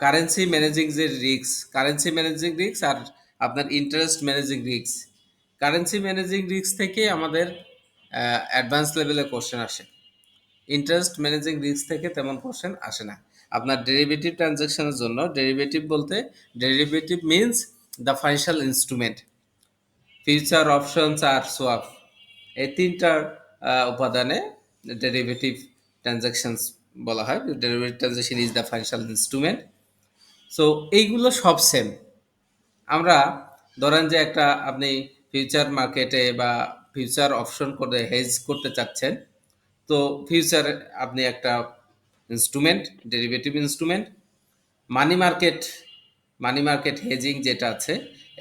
Currency managing যে risk, currency managing risk আর আপনার interest managing risk. Currency managing risk থেকে আমাদের অ্যাডভান্স লেভেলের কোশ্চেন আসে। ইন্টারেস্ট ম্যানেজিং রিস্ক থেকে তেমন কোশ্চেন আসে না। আপনার ডেরিভেটিভ ট্রানজ্যাকশনের জন্য, ডেরিভেটিভ বলতে, derivative means the financial instrument, future, options আর সোয়াপ, এই তিনটার উপাদানে ডেরিভেটিভ ট্রানজ্যাকশনস বলা হয়। Derivative transaction is the financial instrument. So এইগুলো সব সেম। আমরা ধরেন যে একটা আপনি ফিউচার মার্কেটে বা ফিউচার অপশন করে হেজ করতে চাচ্ছেন, তো ফিউচার আপনি একটা instrument, derivative instrument. Money market, money market hedging যেটা আছে,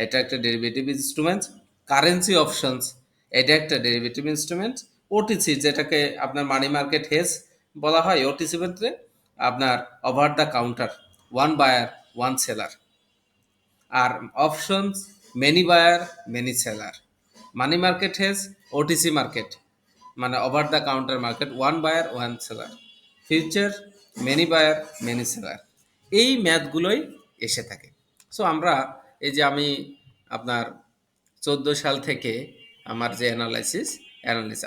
এটা একটা ডেরিভেটিভ ইনস্ট্রুমেন্ট। কারেন্সি অপশনস, এটা একটা ডেরিভেটিভ ইনস্ট্রুমেন্ট। ওটিসি, যেটাকে আপনার মানি মার্কেট হেজ বলা হয়, ওটিসি ক্ষেত্রে আপনার over the counter, one buyer one seller. আর options, many buyer many seller. Money market has OTC market, মানে over the counter market, one buyer one seller. Future, many buyer many seller. এই ম্যাথগুলোই এসে থাকে। So আমরা এই যে আমি আপনার 14 সাল থেকে আমার যে অ্যানালিসিস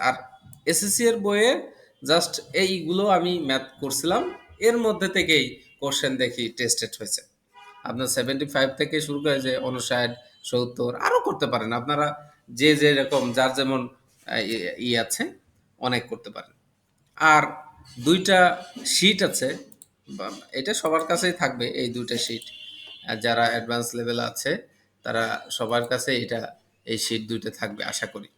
আর এসএসসি এর বইয়ে জাস্ট এইগুলো আমি ম্যাথ করছিলাম, এর মধ্যে থেকেই কোশ্চেন দেখি টেস্টেড হয়েছে। আপনার 75 থেকে শুরু করে যে 59, 70 আরও করতে পারেন আপনারা, যে যেরকম যার যেমন আছে, অনেক করতে পারেন। আর দুইটা শিট আছে, এটা সবার কাছেই থাকবে, এই দুইটা শিট। যারা অ্যাডভান্স লেভেল আছে তারা সবার কাছে এটা, এই শিট দুইটা থাকবে আশা করি।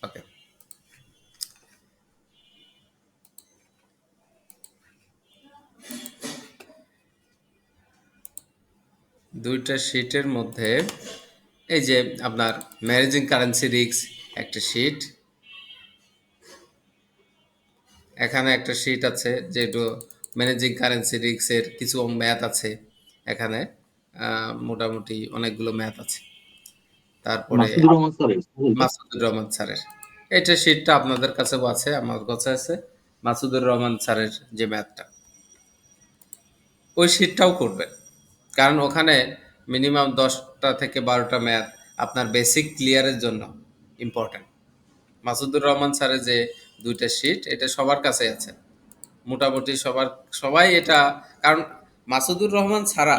ওকে, দুইটা শিটের মধ্যে এই যে আপনার ম্যানেজিং কারেন্সি রিস্ক একটা শিট, এখানে একটা শিট আছে যেটা ম্যানেজিং কারেন্সি রিস্কের কিছু ম্যাথ আছে এখানে। মোটামুটি অনেকগুলো ম্যাথ আছে। তারপরে মাসুদুর রহমান স্যারের মাসুদুর রহমান স্যারের এটা শিটটা আপনাদের কাছেও আছে, আমার কাছে আছে। মাসুদুর রহমান স্যারের যে ম্যাথটা, ওই শিটটাও করবেন, কারণ ওখানে মিনিমাম 10টা থেকে 12টা ম্যাথ আপনার বেসিক ক্লিয়ারের জন্য ইম্পর্টেন্ট। মাসুদুর রহমান স্যারের যে দুইটা শিট, এটা সবার কাছে আছে, মোটামুটি সবাই এটা। কারণ মাসুদুর রহমান ছাড়া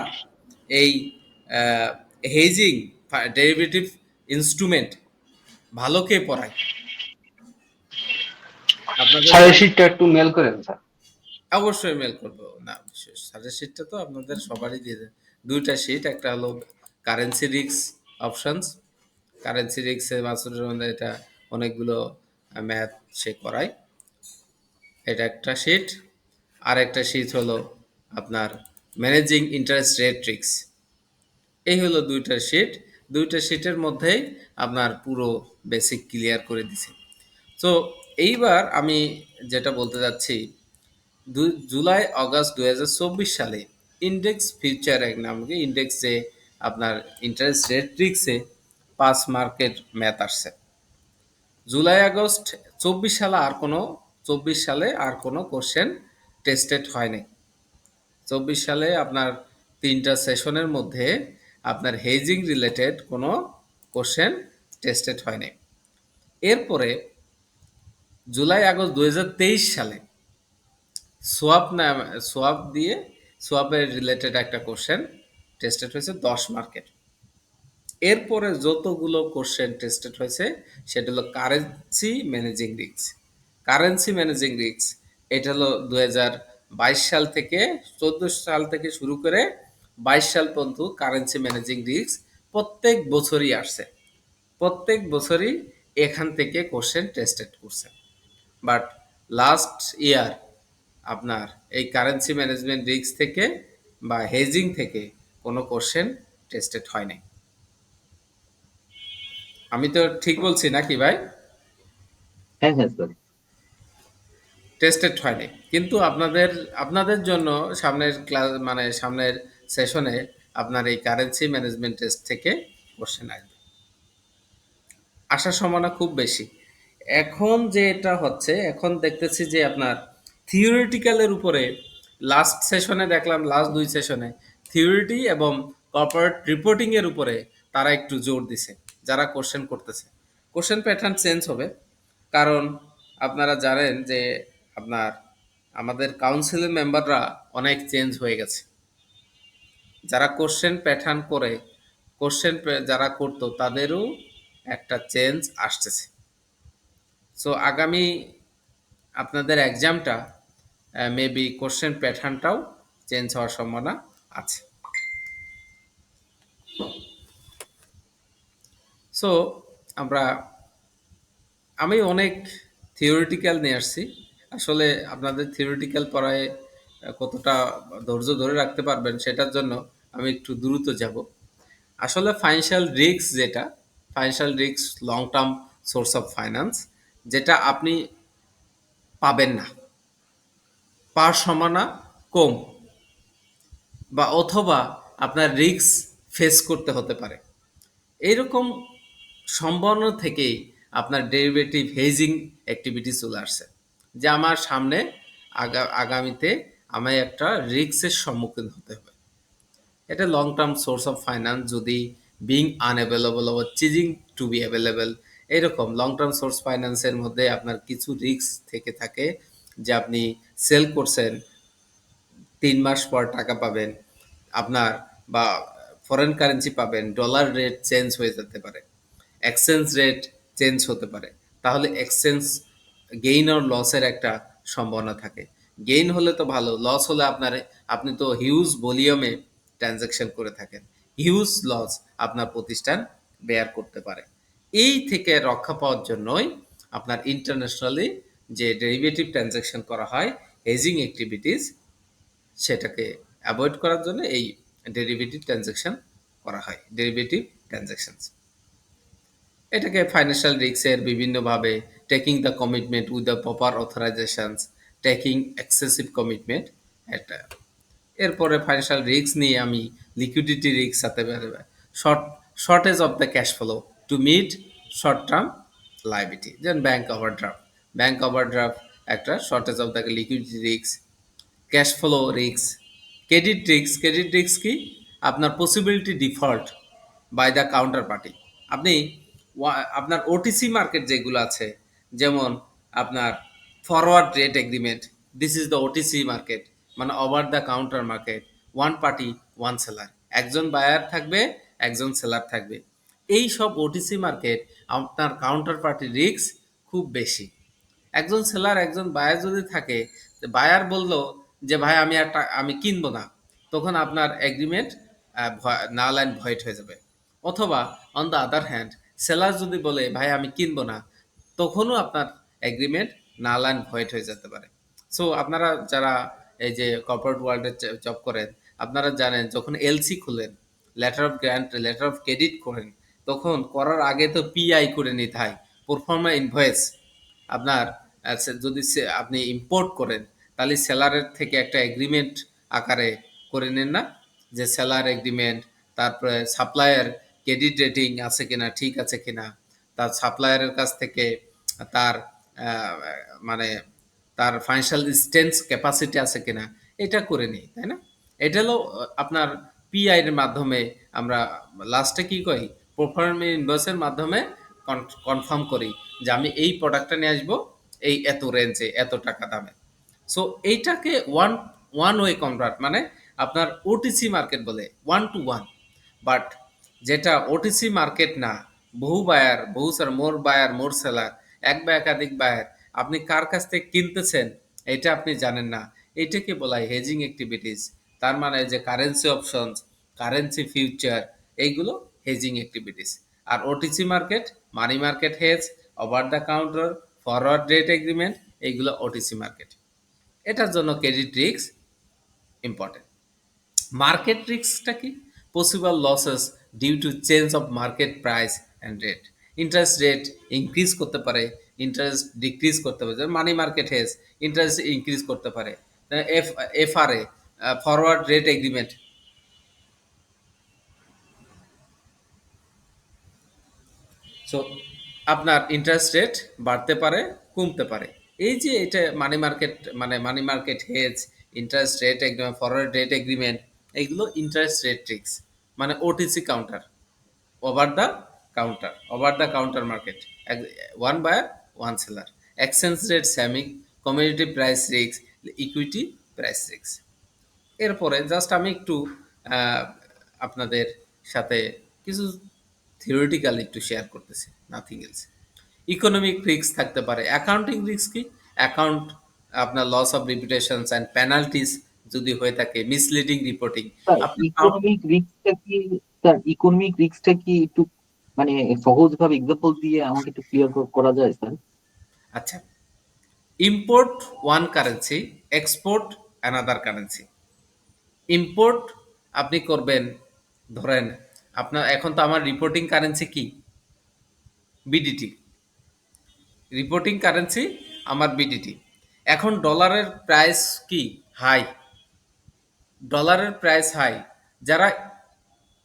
এই হেজিং ডেরিভেটিভ ইনস্ট্রুমেন্ট ভালো কে পড়ায় আপনাদের? স্যারের শীটটা একটু মেল করেন স্যার। অবশ্যই মেল করবো না, সাজের শিটটা তো আপনাদের সবারই দিয়ে দেয়। দুইটা শিট, একটা হলো কারেন্সি রিস্ক অপশনস, কারেন্সি রিস্কে মাসুদুর রহমান এটা অনেকগুলো ম্যাথ সে করায়, এটা একটা শিট। আর একটা শিট হলো আপনার ম্যানেজিং ইন্টারেস্ট রেট রিস্ক। এই হলো দুইটা শিট। দুইটা শিটের মধ্যেই আপনার পুরো বেসিক ক্লিয়ার করে দিছে। তো এইবার আমি যেটা বলতে যাচ্ছি, জুলাই আগস্ট 2024 সালে ইন্ডেক্স ফিউচার এক নামকে ইন্ডেক্সে আপনার ইন্টারেস্ট রেট রিস্কে 5 মার্কের ম্যাথ আসছে। জুলাই আগস্ট 24 সালে আর কোনো কোশ্চেন টেস্টেড হয়নি। 24 সালে আপনার 3টা সেশনের মধ্যে আপনার হেজিং রিলেটেড কোনো কোশ্চেন টেস্টেড হয়নি। এরপরে জুলাই আগস্ট 2023 সালে সোয়াপ নাম, সোয়াপ দিয়ে, সোয়াপের রিলেটেড একটা কোশ্চেন টেস্টেড হয়েছে 10 মার্কের। এরপরে যতগুলো কোশ্চেন টেস্টেড হয়েছে সেটা হলো currency managing risk. Currency managing risk এটা হলো 2022 সাল থেকে, 14 সাল থেকে শুরু করে 22 সাল পর্যন্ত কারেন্সি ম্যানেজিং রিস্ক প্রত্যেক বছরই আসছে। প্রত্যেক বছরই এখান থেকে কোশ্চেন টেস্টেড করছে। বাট লাস্ট ইয়ার আপনার এই কারেন্সি ম্যানেজমেন্ট রিস্ক থেকে বা হেজিং থেকে কোনো কোশ্চেন টেস্টেড হয় নাই। আমি তো ঠিক বলছি নাকি ভাই? হ্যাঁ হ্যাঁ স্যার। টেস্টেড হয়নি, কিন্তু আপনাদের জন্য সামনের ক্লাস, মানে সামনের সেশনে আপনার এই কারেন্সি ম্যানেজমেন্ট টেস্ট থেকে কোশ্চেন আসবে, আসার সম্ভাবনা খুব বেশি। এখন যে এটা হচ্ছে, এখন দেখতেছি যে আপনার থিওরিটিক্যালের উপরে লাস্ট সেশনে দেখলাম, লাস্ট ২ সেশনে থিওরিটি এবং কর্পোরেট রিপোর্টিং এর উপরে তারা একটু জোর দিছে। যারা কোশ্চেন করতেছে, কোশ্চেন প্যাটার্ন চেঞ্জ হবে। কারণ আপনারা জানেন যে আপনার আমাদের কাউন্সিলের মেম্বাররা অনেক চেঞ্জ হয়ে গেছে। যারা কোশ্চেন প্যাটার্ন করে, যারা করতো তাদেরও একটা চেঞ্জ আসতেছে। সো আগামী আপনাদের এক্সামটা মেবি কোশ্চেন প্যাটার্নটাও চেঞ্জ হওয়ার সম্ভাবনা আছে। সো আমরা আমি অনেক থিওরিটিক্যাল নিয়ে আসছি। আসলে আপনাদের থিওরিটিক্যাল পড়ায় কতটা ধৈর্য ধরে রাখতে পারবেন সেটার জন্য আমি একটু দ্রুত যাব। আসলে ফাইন্যান্সিয়াল রিস্ক যেটা, financial risk long term source of finance, যেটা আপনি পাবেন না, পাওয়ার সম্ভাবনা কম, বা অথবা আপনার রিস্ক ফেস করতে হতে পারে। এইরকম সম্ভাবনা থেকেই আপনার ডেরিভেটিভ হেজিং অ্যাক্টিভিটি চলে আসছে, যে আমার সামনে আগামীতে আমায় একটা রিস্কের সম্মুখীন হতে হবে। এটা long term source of finance, যদি বিং আনঅ্যাভেলেবল বা চিজিং টু বি অ্যাভেলেবল, এরকম লং টার্ম সোর্স ফাইন্যান্সের মধ্যে আপনার কিছু রিস্ক থেকে থাকে, যে আপনি সেল করছেন, ৩ মাস পর টাকা পাবেন আপনার, বা ফরেন কারেন্সি পাবেন, ডলার রেট চেঞ্জ হয়ে যেতে পারে, এক্সচেঞ্জ রেট চেঞ্জ হতে পারে। তাহলে এক্সচেঞ্জ গেইন আর লসের একটা সম্ভাবনা থাকে। গেইন হলে তো ভালো, লস হলে আপনি তো হিউজ ভলিউমে ট্রানজ্যাকশন করে থাকেন, হিউজ লস আপনার প্রতিষ্ঠান বেয়ার করতে পারে। এই থেকে রক্ষা পাওয়ার জন্যই আপনার ইন্টারন্যাশনালি যে ডেরিভেটিভ ট্রানজ্যাকশন করা হয়, হেজিং অ্যাক্টিভিটিস, সেটাকে অ্যাভয়েড করার জন্য এই ডেরিভেটিভ ট্রানজ্যাকশন করা হয়, ডেরিভেটিভ ট্রানজ্যাকশনস। এটাকে ফাইন্যান্সিয়াল রিস্কের বিভিন্নভাবে taking the commitment with the proper authorizations, taking excessive commitment, এটা। এরপরে ফাইন্যান্সিয়াল রিস্ক নিয়ে আমি লিকুইডিটি রিস্ক সাথে short shortage of the cash flow to meet short term liability, যেমন ব্যাংক ওভারড্রাফট। ব্যাংক ওভারড্রাফট একটা shortage of the liquidity risk. Cash flow risk, credit risk. Credit risk কি? আপনার possibility default by the counter party. আপনি আপনার OTC market যেগুলো আছে, যেমন আপনার forward rate agreement, this is the OTC market, মানে over the counter market, one party one seller, একজন বায়ার থাকবে, একজন সেলার থাকবে। এই সব ওটিসি মার্কেট, আপনার কাউন্টার পার্টি রিস্ক খুব বেশি। একজন সেলার একজন বায়ার যদি থাকে, বায়ার বলল যে ভাই আমি কিনবো না, তখন আপনার এগ্রিমেন্ট নাল অ্যান্ড ভয়েড হয়ে যাবে। অথবা on the other hand, seller যদি বলে ভাই আমি কিনবো না, তখনও আপনার এগ্রিমেন্ট নাল অ্যান্ড ভয়েড হয়ে যেতে পারে। সো আপনারা যারা এই যে কর্পোরেট ওয়ার্ল্ডে জব করেন, আপনারা জানেন যখন এলসি খুলেন, letter of grant, letter of credit করেন, তখন করার আগে তো পিআই করে নিতে হয়, প্রফর্মা ইনভয়েস। আপনার যদি আপনি ইম্পোর্ট করেন, তাহলে সেলারের থেকে একটা এগ্রিমেন্ট আকারে করে নেন না, যে সেলার এগ্রিমেন্ট, তারপরে সাপ্লায়ার ক্রেডিট রেটিং আছে কিনা, ঠিক আছে কিনা, তার সাপ্লায়ারের কাছ থেকে তার আহ, মানে তার ফাইন্যান্সিয়াল স্ট্রেন্থ ক্যাপাসিটি আছে কিনা, এটা করে নিই, তাই না? এটা হলো আপনার পিআই এর মাধ্যমে আমরা লাস্টে কি করি, প্রফর্মা ইনভয়েসের মাধ্যমে কনফার্ম করি যে আমি এই প্রোডাক্টটা নিয়ে আসবো, এই এত রেঞ্জে, এত টাকা দামে। সো এইটাকে ওয়ান ওয়ান ওয়ে কনভার্ট, মানে আপনার ওটিসি মার্কেট বলে, ওয়ান টু ওয়ান। বাট যেটা ওটিসি মার্কেট না, বহু বায়ার, বহু স্যার, মোর বায়ার মোর সেলার, এক বা একাধিক বায়ার, আপনি কার কাছ থেকে কিনতেছেন এটা আপনি জানেন না, এটাকে বলা হয় হেজিং অ্যাক্টিভিটিস। তার মানে যে কারেন্সি অপশনস, কারেন্সি ফিউচার, এইগুলো হেজিং অ্যাক্টিভিটিস। আর OTC market, money market hedge, over the counter, forward rate agreement, এইগুলো ওটিসি মার্কেট। এটার জন্য ক্রেডিট রিস্ক ইম্পর্টেন্ট। মার্কেট রিস্কটা কি? Possible losses due to change of market price and rate. Interest rate increase করতে পারে, interest decrease করতে পারে, money market hedge interest increase করতে পারে। FRA, forward rate agreement, so আপনার ইন্টারেস্ট রেট বাড়তে পারে, কমতে পারে। এই যে এটা মানি মার্কেট, মানে money market hedge, interest rate agreement, forward rate agreement, এগুলো ইন্টারেস্ট রেট রিস্ক, মানে OTC counter, over the counter market, one buyer one seller, exchange rate স্যামিং, community price risk, equity price risk. এরপরে just আমি একটু আহ, আপনাদের সাথে কিছু theoretical একটু শেয়ার করতেছি, নাথিং এলস। ইকোনমিক রিস্ক থাকতে পারে। অ্যাকাউন্টিং রিস্ক কি? অ্যাকাউন্ট, আপনার লস অফ রেপুটেশনস অ্যান্ড পেনাল্টিস যদি হয়ে থাকে, মিসলিডিং রিপোর্টিং। স্যার আপনি ইকোনমিক রিস্কটা কি, স্যার ইকোনমিক রিস্কটা কি একটু মানে সহজ ভাবে এক্সাম্পল দিয়ে আমাকে একটু ক্লিয়ার করা যায় স্যার? আচ্ছা, import one currency, export another currency. Import আপনি করবেন, ধরেন আপনার এখন তো আমার রিপোর্টিং কারেন্সি কি? বিডিটি। রিপোর্টিং কারেন্সি আমার বিডিটি। এখন ডলারের প্রাইস কি? হাই। ডলারের প্রাইস হাই। যারা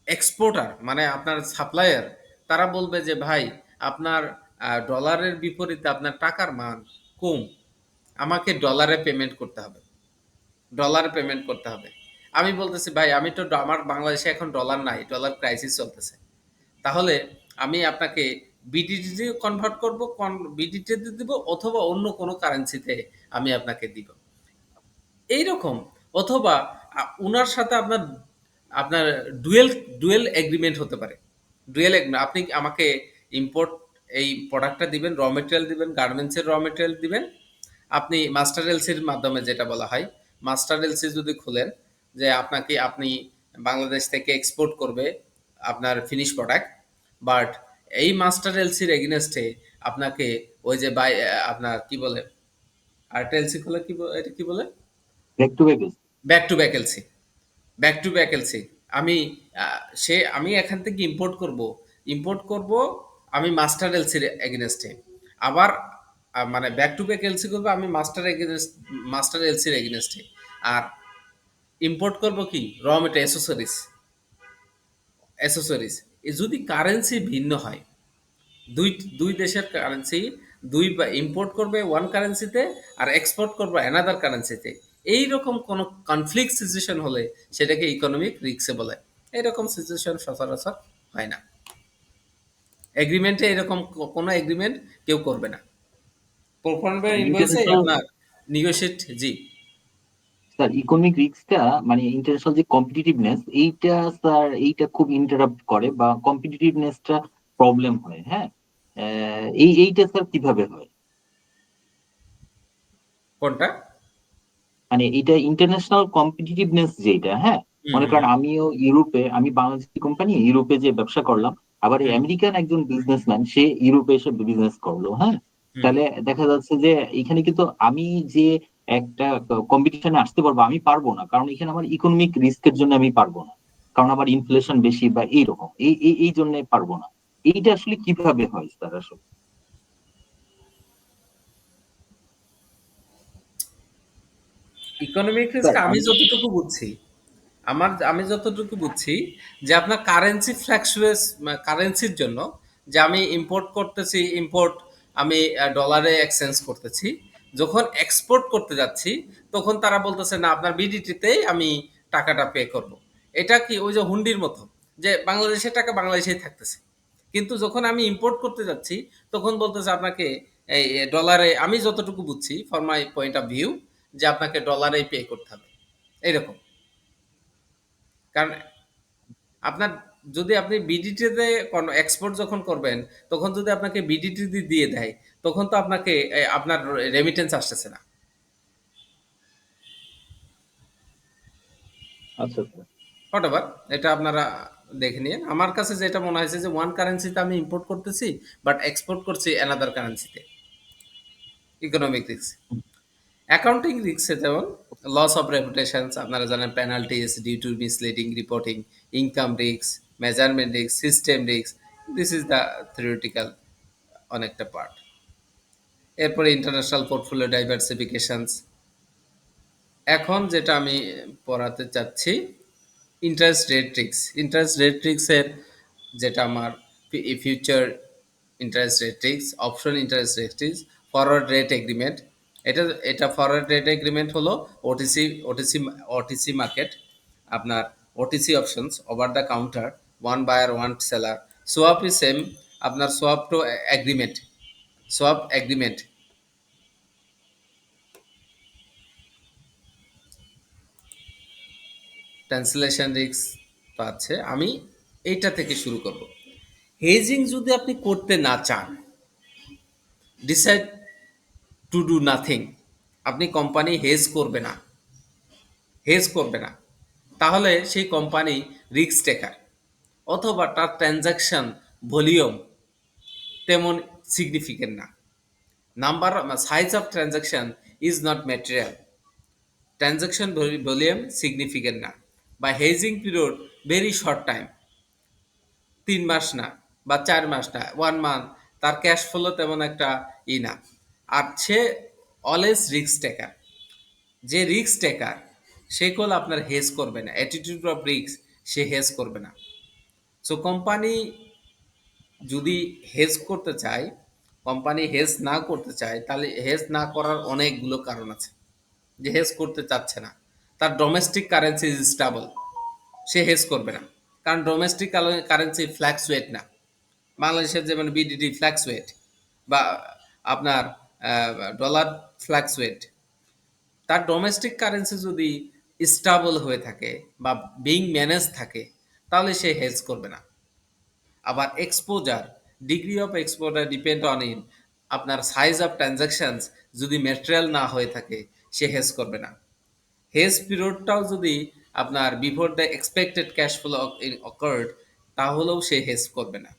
এক্সপোর্টার, মানে আপনার সাপ্লায়ার, তারা বলবে যে ভাই, আপনার ডলারের বিপরীতে আপনার টাকার মান কম, আমাকে ডলারে পেমেন্ট করতে হবে, ডলারে পেমেন্ট করতে হবে। আমি বলতেছি ভাই, আমি তো আমার বাংলাদেশে এখন ডলার নাই, ডলার ক্রাইসিস চলতেছে, তাহলে আমি আপনাকে বিডিটিতে কনভার্ট করব, বিডিটিতে দিব, অথবা অন্য কোনো কারেন্সিতে আমি আপনাকে দিব, এইরকম। অথবা উনার সাথে আপনার আপনার ডুয়েল ডুয়েল এগ্রিমেন্ট হতে পারে। ডুয়েল আপনি আমাকে ইম্পোর্ট, এই প্রোডাক্টটা দিবেন, র মেটেরিয়াল দিবেন, গার্মেন্টসের র মেটেরিয়াল দিবেন, আপনি মাস্টার এলসির মাধ্যমে, যেটা বলা হয় মাস্টার এলসি যদি খুলেন, যে আপনাকে, আপনি বাংলাদেশ থেকে এক্সপোর্ট করবে আপনার ফিনিশ প্রোডাক্ট, বাট এই মাস্টার এলসির এগেনস্টে আপনাকে ওই যে বাই, আপনার কি বলে, আরেকটা এলসি খুলে কি এটা কি বলে, back to back. Back to back LC, back to back LC. আমি আমি এখান থেকে ইম্পোর্ট করব, ইম্পোর্ট করব আমি মাস্টার এলসির এগেনস্টে, আবার মানে ব্যাক টু ব্যাক এলসি করবো আমি মাস্টার এলসির এগেনস্টে, আর ইম্পোর্ট করব কি র মেটেরিয়াল, অ্যাসেসরিজ, অ্যাসেসরিজ। যদি কারেন্সি ভিন্ন হয়, দুই দুই দেশের কারেন্সি, দুই ইম্পোর্ট করবে ওয়ান কারেন্সিতে আর এক্সপোর্ট করবে অ্যানাদার কারেন্সিতে, এইরকম কোনো কনফ্লিক্ট সিচুয়েশন হলে সেটাকে ইকোনমিক রিস্কে বলে। এইরকম সিচুয়েশন সচরাচর হয় না। এগ্রিমেন্টে এরকম কোনো এগ্রিমেন্ট কেউ করবে না। পারফরম্যান্স ইনভয়েসে ইন্টারন্যাশনাল, আপনার নেগোশিয়েট, জি। স্যার ইকোনমিক রিস্কটা মানে ইন্টারন্যাশনাল যে কম্পিটিটিভনেস, এইটা স্যার এইটা খুব ইন্টারাপ্ট করে বা কম্পিটিটিভনেসটা প্রবলেম হয়, হ্যাঁ। এইটা স্যার কিভাবে হয়? কোনটা? মানে এটা ইন্টারন্যাশনাল কম্পিটিটিভনেস যেটা, হ্যাঁ। হুম, মনে হুম, করেন আমিও ইউরোপে, আমি বাংলাদেশি কোম্পানি ইউরোপে যে ব্যবসা করলাম, আবার এই হুম, আমেরিকান একজন বিজনেসম্যান সে ইউরোপে এসে বিজনেস করলো, হ্যাঁ। হুম। তাহলে দেখা যাচ্ছে যে এখানে কিন্তু আমি যে একটা কম্পিটিশনে আসতে পারবো, আমি পারবো না, কারণ এখানে আমার ইকোনমিক রিস্কের জন্য আমি পারবো না, কারণ আমার ইনফ্লেশন বেশি বা এইরকম, এই জন্য পারবো না। এইটা আসলে কিভাবে হয় স্যার আসলে? ইকোনমিক রিস্ক স্যার আমি আমি, যতটুকু বুঝছি, আমি যতটুকু বুঝছি, যে আপনার কারেন্সি ফ্ল্যাকচুয়েস, কারেন্সির জন্য, যে আমি ইম্পোর্ট করতেছি, ইম্পোর্ট আমি ডলারে এক্সচেঞ্জ করতেছি, যখন এক্সপোর্ট করতে যাচ্ছি তখন তারা বলতেছে না, আপনার বিডিটিতেই আমি টাকাটা পে করব। এটা কি ওই যে হুন্ডির মতো, যে বাংলাদেশের টাকা বাংলাদেশেই থাকতেছে, কিন্তু যখন আমি ইম্পোর্ট করতে যাচ্ছি তখন বলতেছে আপনাকে এই ডলারে, আমি যতটুকু বুঝছি for my point of view, যে আপনাকে ডলারেই পে করতে হবে, এরকম। কারণ আপনার, যদি আপনি বিডিটিতে এক্সপোর্ট যখন করবেন, তখন যদি আপনাকে বিডিটি দিয়ে দেয়, তখন তো আপনাকে আপনার রেমিটেন্স আসতেছে না। আচ্ছা স্যার। হোয়াটএভার, এটা আপনারা দেখে নিন। আমার কাছে যেটা মনে হয়েছে যে ওয়ান কারেন্সিতে আমি ইম্পোর্ট করতেছি, বাট এক্সপোর্ট করছি অ্যানাদার কারেন্সিতে, ইকোনমিক রিস্ক। অ্যাকাউন্টিং রিস্কে যেমন লস অফ রেপুটেশনস, আপনারা জানেন, penalties due to misleading reporting, income risk, measurement risk, system risk, this is the theoretical অনেকটা পার্ট। এরপরে ইন্টারন্যাশনাল পোর্টফোলিও ডাইভার্সিফিকেশনস। এখন যেটা আমি পড়াতে চাচ্ছি, interest rate risk. Interest rate রিস্কের যেটা আমার future interest rate risk, option interest rate risk, forward rate agreement. এটা এটা ফরওয়ার্ড রেট এগ্রিমেন্ট হলো ওটিসি, ওটিসি মার্কেট, আপনার OTC options, over the counter, one buyer one seller. Swap is same, আপনার swap to agreement, swap agreement. Translation risk পাচ্ছে। আমি এইটা থেকে শুরু করব। হেজিং যদি আপনি করতে না চান, ডিসাইড টু ডু নাথিং, আপনি কোম্পানি হেজ করবে না, হেজ করবে না, তাহলে সেই কোম্পানি রিস্ক টেকার, অথবা তার ট্রানজাকশন ভলিউম তেমন সিগনিফিকেন্ট না। Number size of transaction is not material, transaction volume significant না, বা hedging period very short time, 3 মাস না বা 4 মাস না, 1 মান্থ, তার ক্যাশ ফ্লো তেমন একটা না। আর সে অলওয়েজ রিস্ক টেকার। যে রিস্ক টেকার সে কল আপনার হেজ করবে না, attitude of risk say hedge করবে না। সো কোম্পানি যদি হেজ করতে চায়, কোম্পানি হেজ না করতে চায়, তাহলে হেজ না করার অনেকগুলো কারণ আছে। যে হেজ করতে চাচ্ছে না, তার domestic currency is stable, say hedge করবে না। কারণ ডোমেস্টিক কারেন্সি ফ্ল্যাক্সুয়েট না, বাংলাদেশের যেমন বিডিটি ফ্ল্যাক্সুয়েট, বা আপনার ডলার ফ্ল্যাক্সুয়েট। তার ডোমেস্টিক কারেন্সি যদি স্টেবল হয়ে থাকে বা বিং ম্যানেজ থাকে, তাহলে সে হেজ করবে না। আবার exposure, degree of exposure depend on in, আপনার সাইজ অফ ট্রানজাকশনস যদি ম্যাটেরিয়াল না হয়ে থাকে, সে হেজ করবে না। হেজ পিরিয়ডটাও যদি আপনার before the expected cash flow occurred, তাহলেও সে হেজ করবে না।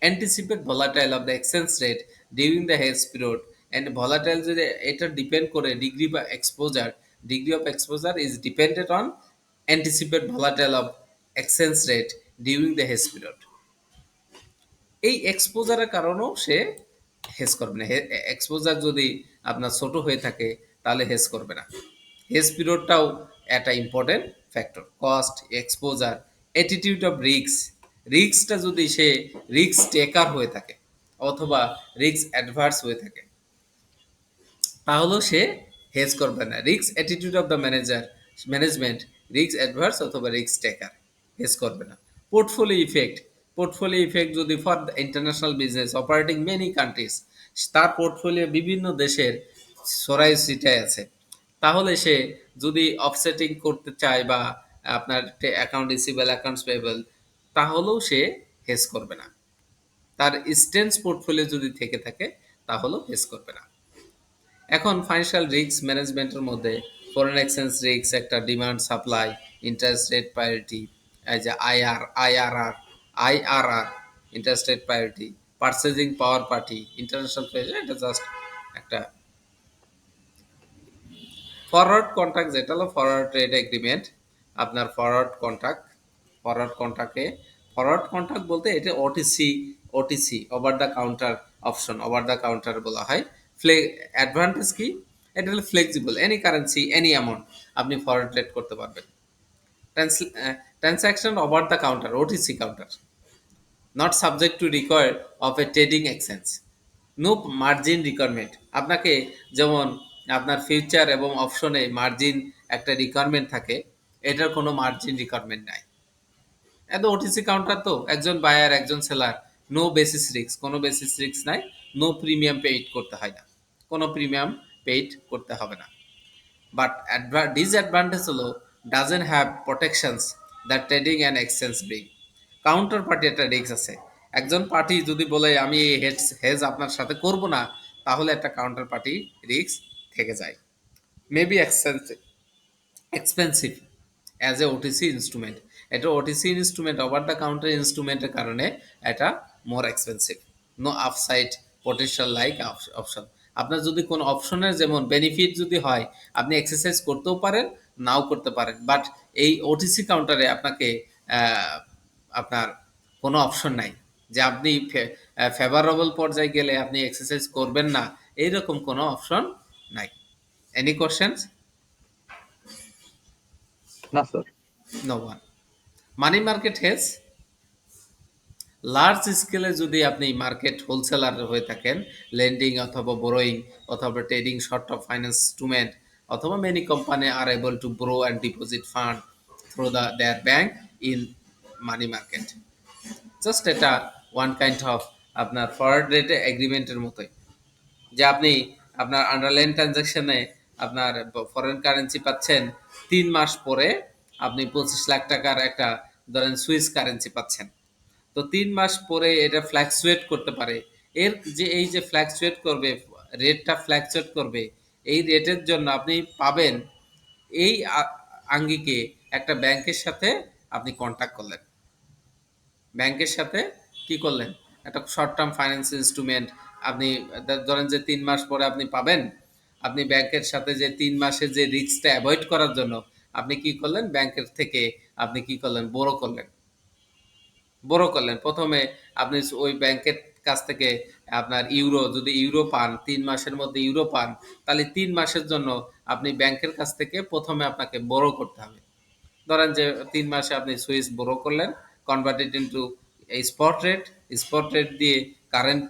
Anticipate volatile of the exchange rate during the hedge period, and volatile যদি এটা ডিপেন্ড করে ডিগ্রি বা exposure, degree of exposure is depended on anticipate volatile of exchange rate during the hedge period. এই এক্সপোজারের কারণেও সে hedge করবে না। Exposure যদি আপনার ছোট হয়ে থাকে, তাহলে হেজ করবে না। হেজ পিরিয়ডটাও একটা important factor. Cost, exposure, attitude of risk, রিস্কটা যদি সে রিস্ক টেকার হয়ে থাকে অথবা রিস্ক অ্যাডভার্স হয়ে থাকে, তাহলেও সে হেজ করবে না। Risk attitude of the management, risk adverse অথবা রিস্ক টেকার, হেজ করবে না। পোর্টফোলিও ইফেক্ট, পোর্টফোলিও ইফেক্ট যদি for the international business operating many countries, তার পোর্টফোলিও বিভিন্ন দেশের ছড়াই ছিটায় আছে, তাহলে সে যদি অফসেটিং করতে চায় বা আপনার অ্যাকাউন্ট রিসিভেবল, অ্যাকাউন্টস পেয়েবল, তাহলেও সে হেজ করবে না। তার স্টেন্স পোর্টফোলিও যদি থেকে থাকে, তাহলেও হেজ করবে না। এখন ফাইন্যান্সিয়াল রিস্ক ম্যানেজমেন্টের মধ্যে ফরেন এক্সচেঞ্জ রিস্ক একটা, demand supply, interest rate priority, এই যে IRR, interest rate priority, purchasing power party, international pressure, এটা জাস্ট একটা ফরওয়ার্ড কন্ট্রাক্ট, যেটা হলো ফরওয়ার্ড রেট এগ্রিমেন্ট। আপনার ফরওয়ার্ড কন্ট্রাক্ট, ফরওয়ার্ড কন্ট্রাক্টে, ফরওয়ার্ড কন্ট্রাক্ট বলতে এটা OTC, OTC over the counter option, over the counter বলা হয়। অ্যাডভান্টেজ কি, এটা হলো flexible, any currency any amount আপনি ফরওয়ার্ড রেট করতে পারবেন। Transaction over the counter, OTC counter, not subject to require of a trading exchange, no margin requirement. আপনাকে যেমন আপনার ফিউচার এবং অপশনে মার্জিন একটা রিকোয়ারমেন্ট থাকে, এটার কোনো মার্জিন রিকোয়ারমেন্ট নাই। এত ওটিসি কাউন্টার তো, একজন বায়ার একজন সেলার, নো বেসিস রিস্ক, কোনো বেসিস রিস্ক নাই, নো প্রিমিয়াম পেইড করতে হয় না, কোনো প্রিমিয়াম পেইড করতে হবে না। বাট ডিসঅ্যাডভান্টেজ হলো doesn't have protections the trading and exchange bring. Counter party একটা রিস্ক আছে। একজন পার্টি যদি বলে আমি এই হেজ হেজ আপনার সাথে করব না, তাহলে একটা কাউন্টার পার্টি রিস্ক থেকে যায়। Maybe expensive as a OTC instrument, এটা OTC instrument, over the counter ইনস্ট্রুমেন্টের কারণে এটা more expensive. No upside potential like option. আপনার যদি কোনো অপশনের যেমন বেনিফিট যদি হয়, আপনি এক্সারসাইজ করতেও পারেন, নাও করতে পারেন, বাট এই ওটিসি কাউন্টারে আপনাকে আপনার কোনো অপশন নাই যে আপনি ফেভারেবল পর্যায়ে গেলে আপনি এক্সারসাইজ করবেন না, এইরকম কোনো অপশন নাই। Any questions? না sir. No one. Money market has large স্কেলে যদি আপনি মার্কেট হোলসেলার হয়ে থাকেন, লেন্ডিং অথবা বোরোয়িং অথবা trading short of finance instrument অথবা many company are able to borrow and deposit fund through their bank in money market. Just এটা one kind of আপনার ফরওয়ার্ড রেট এগ্রিমেন্টের মতোই, যে আপনি আপনার আন্ডারলাইন ট্রানজাকশনে আপনার ফরেন কারেন্সি পাচ্ছেন, 3 মাস পরে আপনি 25 লাখ টাকার একটা ধরেন সুইস কারেন্সি পাচ্ছেন। তো 3 মাস পরে এটা ফ্ল্যাকচুয়েট করতে পারে। এর যে এই যে ফ্ল্যাকচুয়েট করবে, রেটটা ফ্ল্যাকচুয়েট করবে, এই রেটের জন্য আপনি পাবেন এই আঙ্গিকে একটা ব্যাংকের সাথে আপনি কন্ট্যাক্ট করলেন। ব্যাংকের সাথে কি করলেন? একটা শর্ট টার্ম ফাইন্যান্স ইনস্ট্রুমেন্ট আপনি ধরেন যে 3 মাস পরে আপনি পাবেন। আপনি ব্যাংকের সাথে যে 3 মাসের যে রিস্কটা অ্যাভয়েড করার জন্য আপনি কি করলেন? ব্যাংকের থেকে আপনি কি করলেন? বোরো করলেন। বোরো করলেন। ১ম এ আপনি ওই ব্যাংকের কাছ থেকে আপনার ইউরো, যদি ইউরো পান, ৩ মাসের মধ্যে ইউরো পান, তাহলে ৩ মাসের জন্য আপনি ব্যাংকের কাছ থেকে ১ম এ আপনাকে বোরো করতে হবে। ধরেন যে ৩ মাসে আপনি সুইস বোরো করলেন, কনভার্টেড ইনটু এই স্পট রেট, স্পট রেট দিয়ে কারেন্ট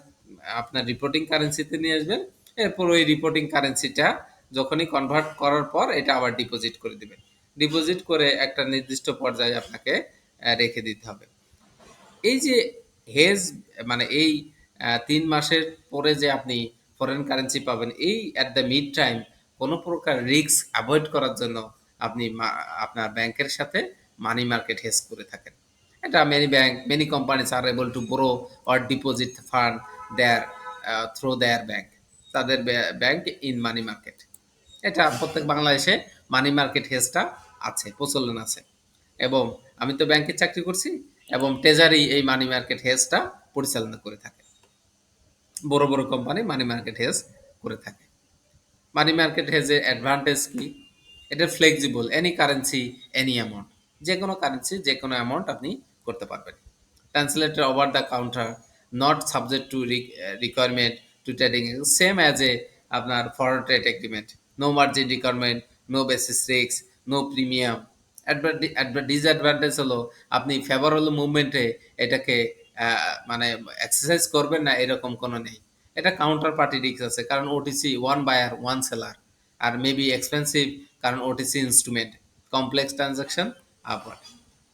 আপনার রিপোর্টিং কারেন্সিতে নিয়ে আসবেন। এরপর ওই রিপোর্টিং কারেন্সিটা যখনই কনভার্ট করার পর এটা আবার ডিপোজিট করে দিবেন। ডিপোজিট করে একটা নির্দিষ্ট পর্যায়ে আপনাকে রেখে দিতে হবে। এই যে হেজ, মানে এই ৩ মাসের পরে যে আপনি ফরেন কারেন্সি পাবেন, এই অ্যাট দ্য মিড টাইম কোনো প্রকার রিস্ক অ্যাভয়েড করার জন্য আপনি আপনার ব্যাংকের সাথে মানি মার্কেট হেজ করে থাকেন। এটা many bank, many companies are able to borrow or deposit fund their through their bank, তাদের ব্যাংক ইন মানি মার্কেট। এটা প্রত্যেক বাংলাদেশে মানি মার্কেট হেজটা আছে, প্রচলন আছে। এবং আমি তো ব্যাংকে চাকরি করছি, এবং ট্রেজারি এই মানি মার্কেট হেজটা পরিচালনা করে থাকে। বড় বড় কোম্পানি মানি মার্কেট হেজ করে থাকে। মানি মার্কেট হেজের অ্যাডভান্টেজ কি? এটা flexible, any currency, any amount, যে কোনো কারেন্সি যে কোনো অ্যামাউন্ট আপনি করতে পারবেন। Translated over the counter, not subject to requirement to trading, same as a আপনার foreign trade agreement. No margin requirement, no basis risk, no premium. Disadvantage হলো আপনি ফেভারেবল মুভমেন্টে এটাকে মানে এক্সারসাইজ করবেন না, এরকম কোনো নেই। এটা কাউন্টার পার্টি রিস্ক আছে, কারণ OTC one buyer one seller, আর মেবি এক্সপেন্সিভ কারণ OTC instrument, complex transaction upward.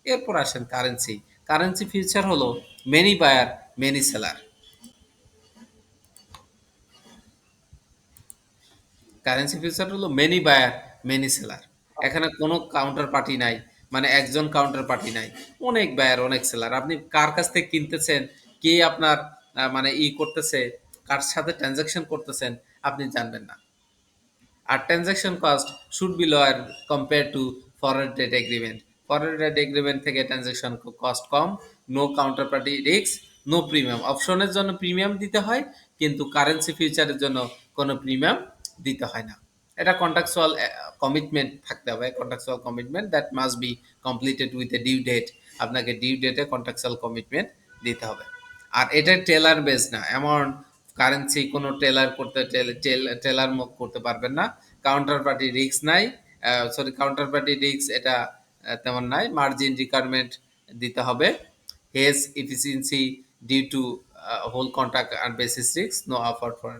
এরপর আসেন কারেন্সি। কারেন্সি ফিউচার হলো many buyer many seller. Currency future হলো মেনি বায়ার মেনি সেলার। এখানে কোনো কাউন্টার পার্টি নাই, মানে একজন কাউন্টার পার্টি নাই, অনেক বায়ার অনেক সেলার। আপনি কার কাছ থেকে কিনতেছেন, কে আপনার মানে করতেছে, কার সাথে ট্রানজাকশন করতেছেন, আপনি জানবেন না। আর transaction cost should be lower compare to foreign trade agreement. ফরেন ট্রেড এগ্রিমেন্ট থেকে ট্রানজাকশন কস্ট কম, no counter party risk, no premium. অপশনের জন্য প্রিমিয়াম দিতে হয়, কিন্তু কারেন্সি ফিউচারের জন্য কোনো প্রিমিয়াম দিতে হয় না। এটা কন্ট্রাকচুয়াল কমিটমেন্ট থাকতে হবে, contractual commitment that must be completed with a due date. আপনাকে ডিউ ডেটে কন্ট্রাকচুয়াল কমিটমেন্ট দিতে হবে। আর এটা টেলার বেস না, এমন কারেন্সি কোনো টেলার করতে টেলার করতে পারবেন না। কাউন্টার পার্টি রিস্ক নাই, সরি কাউন্টার পার্টি রিস্ক এটা তেমন নাই। মার্জিন রিকোয়ারমেন্ট দিতে হবে। Hedge efficiency due to whole contract আর basis risk, no offer for.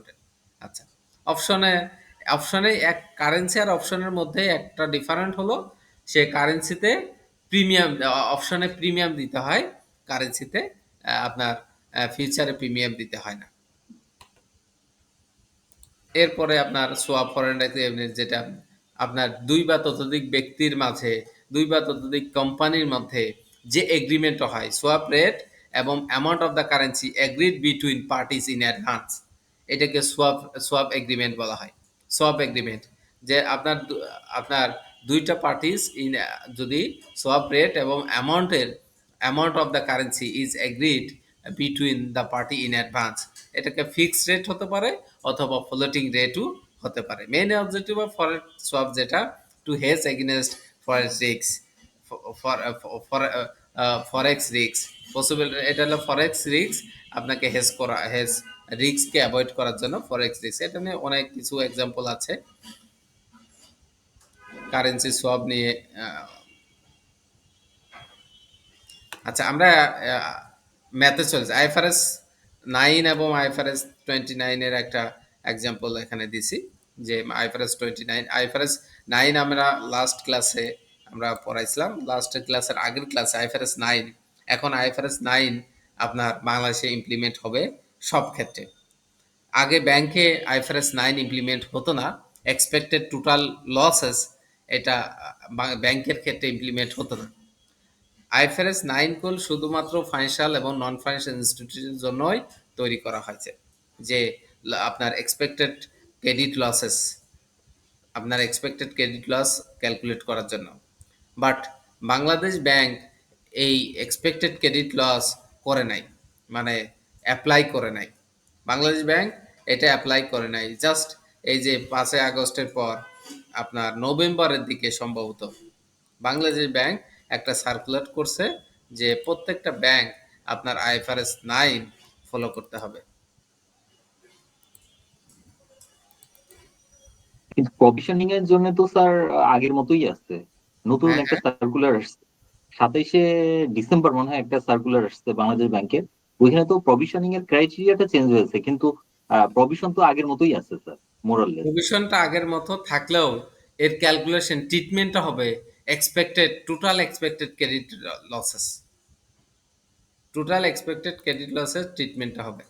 আচ্ছা, অপশনে অপশনে এক কারেন্সি আর অপশনের মধ্যে একটা ডিফারেন্ট হলো, সে কারেন্সিতে প্রিমিয়াম, অপশনে প্রিমিয়াম দিতে হয়, কারেন্সিতে আপনার ফিউচারে প্রিমিয়াম দিতে হয় না। এরপরে আপনার সোয়াপ ফরেন এক্সচেঞ্জ, যেটা আপনার ২ বা ততোধিক ব্যক্তির মাঝে, ২ বা ততোধিক কোম্পানির মধ্যে যে এগ্রিমেন্ট হয়, সোয়াপ রেট এবং amount of the currency agreed between parties in advance, এটাকে সোয়াপ সোয়াপ এগ্রিমেন্ট বলা হয়। সোয়াপ এগ্রিমেন্ট, যে আপনার ২ টা পার্টিস ইন, যদি সোয়াপ রেট এবং amount of the currency is agreed between the party in advance, এটাকে ফিক্সড রেট হতে পারে অথবা ফ্লোটিং রেটও হতে পারে। Main objective of forex swap যেটা, to hedge against forex risk, forex risk possible, এটা হলো ফরেক্স রিস্ক, আপনাকে হেজ রিস্ককে অ্যাভয়েড করার জন্য ফরেক্স রিস্ক। এটা নিয়ে অনেক কিছু এক্সাম্পল আছে কারেন্সি সোয়াপ নিয়ে। আচ্ছা, আমরা ম্যাথে চলেছে। আইএফআরএস 9 এবং আইএফআরএস 29 এর একটা এক্সাম্পল এখানে দিছি। যে আইএফআরএস 29, আইএফআরএস 9 আমরা লাস্ট ক্লাসে আমরা পড়াইছিলাম। লাস্টের ক্লাসের আগের ক্লাসে আইএফআরএস 9, এখন আইএফআরএস 9 আপনার বাংলাদেশে ইমপ্লিমেন্ট হবে সব ক্ষেত্রে। আগে ব্যাংকে আইএফআরএস 9 ইমপ্লিমেন্ট হতো না। এক্সপেক্টেড টোটাল লসেস এটা ব্যাংকের ক্ষেত্রে ইমপ্লিমেন্ট হতো না। আইএফআরএস 9 কুল শুধুমাত্র ফাইন্যান্সিয়াল এবং নন ফাইন্যান্সিয়াল ইনস্টিটিউটের জন্যই তৈরি করা হয়েছে। যে আপনার এক্সপেক্টেড ক্রেডিট লসেস, আপনার এক্সপেক্টেড ক্রেডিট লস ক্যালকুলেট করার জন্য। বাট বাংলাদেশ ব্যাংক এই এক্সপেক্টেড ক্রেডিট লস করে নাই, মানে অ্যাপ্লাই করে নাই। বাংলাদেশ ব্যাংক এটা অ্যাপ্লাই করে নাই। জাস্ট এই যে 5ই আগস্টের পর আপনার নভেম্বরের দিকে সম্ভবত বাংলাদেশ ব্যাংক একটা সার্কুলার করছে যে প্রত্যেকটা ব্যাংক আপনার আইএফআরএস 9 ফলো করতে হবে। কিন্তু প্রভিশনিং এর জন্য তো স্যার আগের মতোই আছে। নতুন হ্যাঁ, একটা সার্কুলার আসছে 27শে ডিসেম্বর মনে হয় একটা সার্কুলার আসছে বাংলাদেশ ব্যাংকের। ওইখানে তো প্রভিশনিং এর ক্রাইটেরিয়াটা চেঞ্জ হয়েছে, কিন্তু প্রভিশন তো আগের মতোই আছে স্যার, মোরাললেস। প্রভিশনটা আগের মতো থাকলেও এর ক্যালকুলেশন ট্রিটমেন্টটা হবে expected total expected credit losses, total expected credit losses ট্রিটমেন্টটা হবে,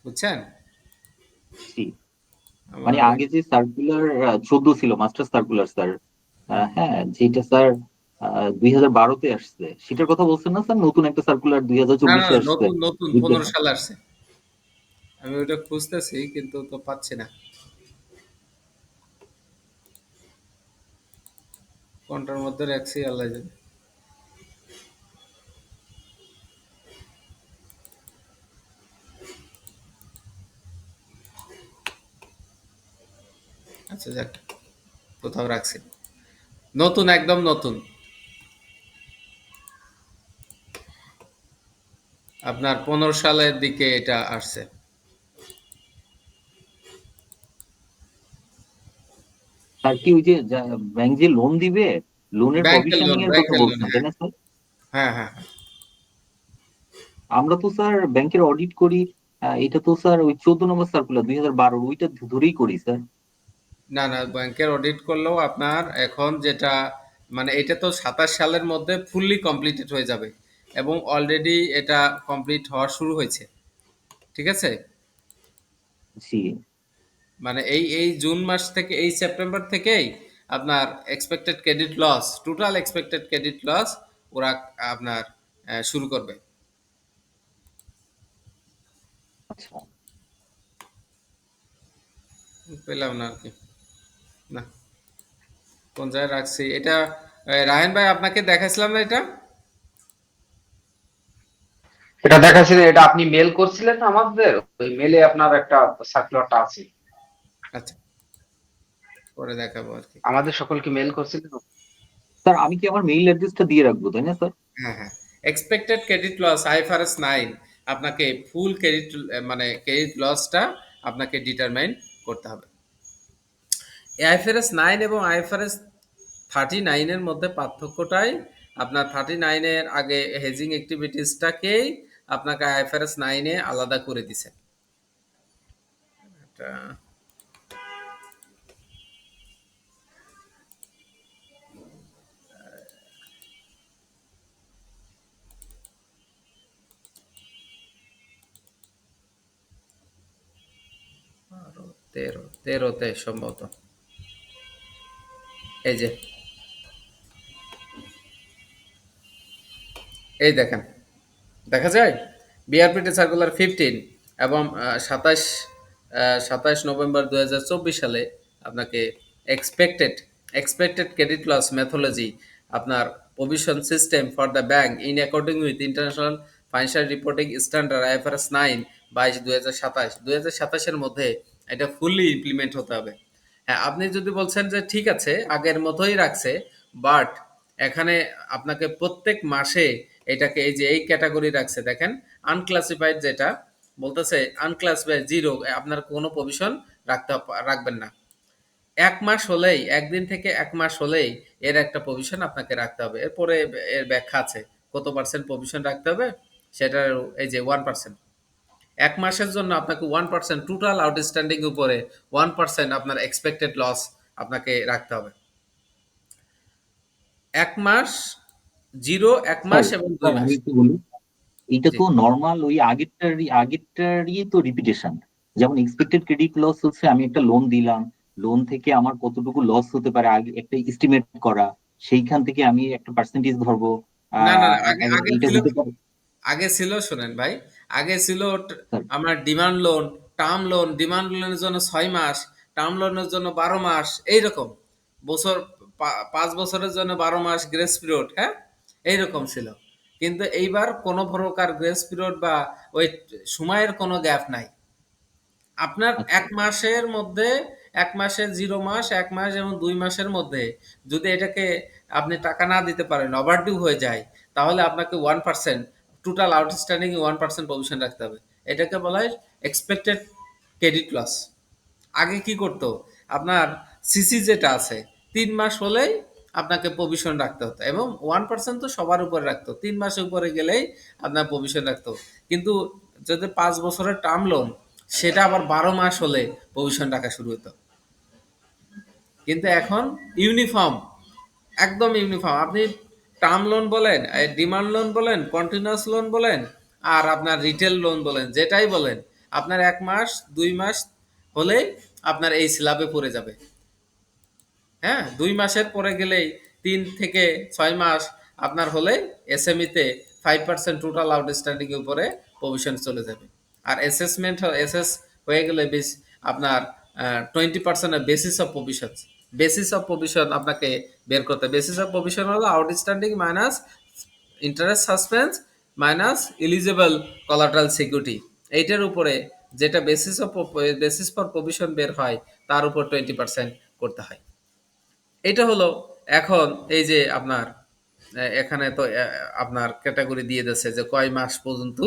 বুঝছেন? মানে আমার আগে যে সার্কুলার 14 ছিল, মাস্টার সার্কুলার স্যার, হ্যাঁ যেটা স্যার 2012-তে আসছে, সেটার কথা বলছেন না স্যার? নতুন একটা সার্কুলার দুই হাজার না না চব্বিশে না, আসছে। নতুন নতুন বিজ্ঞান 15 সালে আসছে। আমি ওটা খুঁজতেছি কিন্তু তো পাচ্ছি না কোনটার মধ্যে রাখছি, আল্লাহ জানে। আচ্ছা যাক, কোথাও রাখছি। নতুন, একদম নতুন, আপনার 15 সালের দিকে এটা আসছে। স্যার কি ওই যে ব্যাংক যে লোন দিবে, লোনের ব্যাংকের প্রভিশনিং লোন, এর কথা ব্যাংকের লোন, বলছেন তাই হ্যাঁ না স্যার? হ্যাঁ হ্যাঁ হ্যাঁ। আমরা তো স্যার ব্যাংকের অডিট করি, এটা তো স্যার ওই 14 নম্বর সার্কুলার 2012 ওইটা ধরেই করি স্যার। না না, ব্যাংকের অডিট করলেও আপনার এখন যেটা, মানে এটা তো 27 সালের মধ্যে ফুললি কমপ্লিটেড হয়ে যাবে এবং অলরেডি এটা কমপ্লিট হওয়া শুরু হয়েছে। ঠিক আছে? জি। মানে এই জুন মাস থেকে, এই সেপ্টেম্বর থেকেই আপনার expected credit loss, total expected credit loss ওরা আপনার শুরু করবে। আচ্ছা পেলাম না আর কি, না কোন জায়গায় রাখছি এটা। রায়হান ভাই আপনাকে দেখাইছিলাম না এটা? এটা দেখাচ্ছিল, এটা আপনি মেল করছিলেন না আমাদের, ওই মেলে আপনার একটা সার্কুলারটা আছে। আচ্ছা, পরে দেখাবো আর কি। আমাদের সকলকে মেল করছিলেন। স্যার, আমি কি আমার মেইল অ্যাড্রেসটা দিয়ে রাখবো তাই না স্যার? হ্যাঁ হ্যাঁ, এক্সপেক্টেড ক্রেডিট লস আইএফআরএস 9 আপনাকে ফুল ক্রেডিট, মানে ক্রেডিট লসটা আপনাকে ডিটারমাইন করতে হবে। আইএফআরএস 9 এবং আইএফআরএস 39 এর মধ্যে পার্থক্যটাই আপনার 39 এর আগে হেজিং অ্যাক্টিভিটিসটাকেই আপনাকে আইএফআরএস 9 এ আলাদা করে দিছে। এটা 13তে সম্ভবত, এই যে এই দেখেন, দেখা যায় বিআরপিটি সার্কুলার 15 এবং 27 নভেম্বর 2024 সালে আপনাকে expected expected credit loss methodology, আপনার provision system for the bank in according with international financial reporting standard IFRS 9 22/2027 মধ্যে এটা ফুললি ইমপ্লিমেন্ট হতে হবে। হ্যাঁ, আপনি যদি বলছেন যে ঠিক আছে আগের মতোই রাখছে, বাট এখানে আপনাকে প্রত্যেক মাসে এটাকে, এই যে এই ক্যাটাগরি রাখছে দেখেন, আনক্লাসিফাইড যেটা বলতেছে, আনক্লাসিফাইড জিরো, আপনার কোনো প্রভিশন রাখবেন না। 1 মাস হলেই ১ দিন থেকে ১ মাস হলেই এর একটা প্রভিশন আপনাকে রাখতে হবে। এরপরে এর ব্যাখ্যা আছে। কত পার্সেন্ট প্রভিশন রাখতে হবে? সেটার এই যে 1%। ১ মাসের জন্য আপনাকে 1% টোটাল আউটস্ট্যান্ডিং উপরে 1% আপনার এক্সপেক্টেড লস আপনাকে রাখতে হবে। ১ মাস, 0, ১ স্যার মাস এবং ২ স্যার মাস। আমি একটু বলি, এইটা জি। তো নর্মাল ওই আগেরটারই তো রিপিটেশন। যেমন এক্সপেক্টেড ক্রেডিট লস হচ্ছে আমি একটা লোন দিলাম, লোন থেকে আমার কতটুকু লস হতে পারে আগে একটা এস্টিমেট করা, সেইখান থেকে আমি একটা পার্সেন্টেজ ধরবো। না, না, না। এবং এইটা হতে পারে। আগে ছিল শোনেন ভাই, আগে ছিল স্যার আমার demand loan, term loan, demand লোনের জন্য ৬ মাস, টার্ম লোনের জন্য ১২ মাস, এইরকম। বছর ৫ বছরের জন্য ১২ মাস গ্রেস পিরিয়ড, হ্যাঁ? এইরকম ছিল। কিন্তু এইবার কোনো প্রকার গ্রেস পিরিয়ড বা ওই সময়ের কোনো গ্যাপ নাই। আপনার আচ্ছা ১ মাসের মধ্যে ১ মাসের 0 মাস, ১ মাস এবং ২ মাসের মধ্যে যদি এটাকে আপনি টাকা না দিতে পারেন, ওভারডিউ হয়ে যায়, তাহলে আপনাকে 1% টোটাল আউটস্ট্যান্ডিং এ 1% প্রভিশন রাখতে হবে। এটাকে বলা হয় এক্সপেক্টেড ক্রেডিট লস। আগে কি করতো? আপনার সিসি যেটা আছে ৩ মাস হলেই আপনাকে প্রভিশন রাখতে হতো এবং 1% তো সবার উপরে রাখতো। ৩ মাসের উপরে গেলেই আপনার প্রভিশন রাখতো। কিন্তু যদি ৫ বছরের টার্ম লোন, সেটা আবার ১২ মাস হলে প্রভিশন রাখা শুরু হতো। কিন্তু এখন ইউনিফর্ম, একদম ইউনিফর্ম। আপনি টার্ম লোন বলেন, ডিমান্ড লোন বলেন, কন্টিনিউয়াস লোন বলেন, আর আপনার রিটেল লোন বলেন, যেটাই বলেন, আপনার ১ মাস, ২ মাস হলেই আপনার এই স্ল্যাবে পড়ে যাবে। হ্যাঁ? ২ মাসের পরে গেলেই ৩ থেকে ৬ মাস আপনার হলে এসএমইতে 5% টোটাল আউটস্ট্যান্ডিং এর উপরে প্রভিশন চলে যাবে। আর এসএস হয়ে গেলে আপনার 20% এর basis of provisions. Basis of provision আপনাকে বের করতে হবে। বেসিস অফ প্রভিশন হলো outstanding minus interest suspense minus eligible collateral security. এইটার উপরে যেটা বেসিস ফর প্রভিশন বের হয় তার উপর 20% করতে হয়। এটা হলো এখন এই যে আপনার এখানে তো আপনার ক্যাটাগরি দিয়ে দিচ্ছে যে কয় মাস পর্যন্ত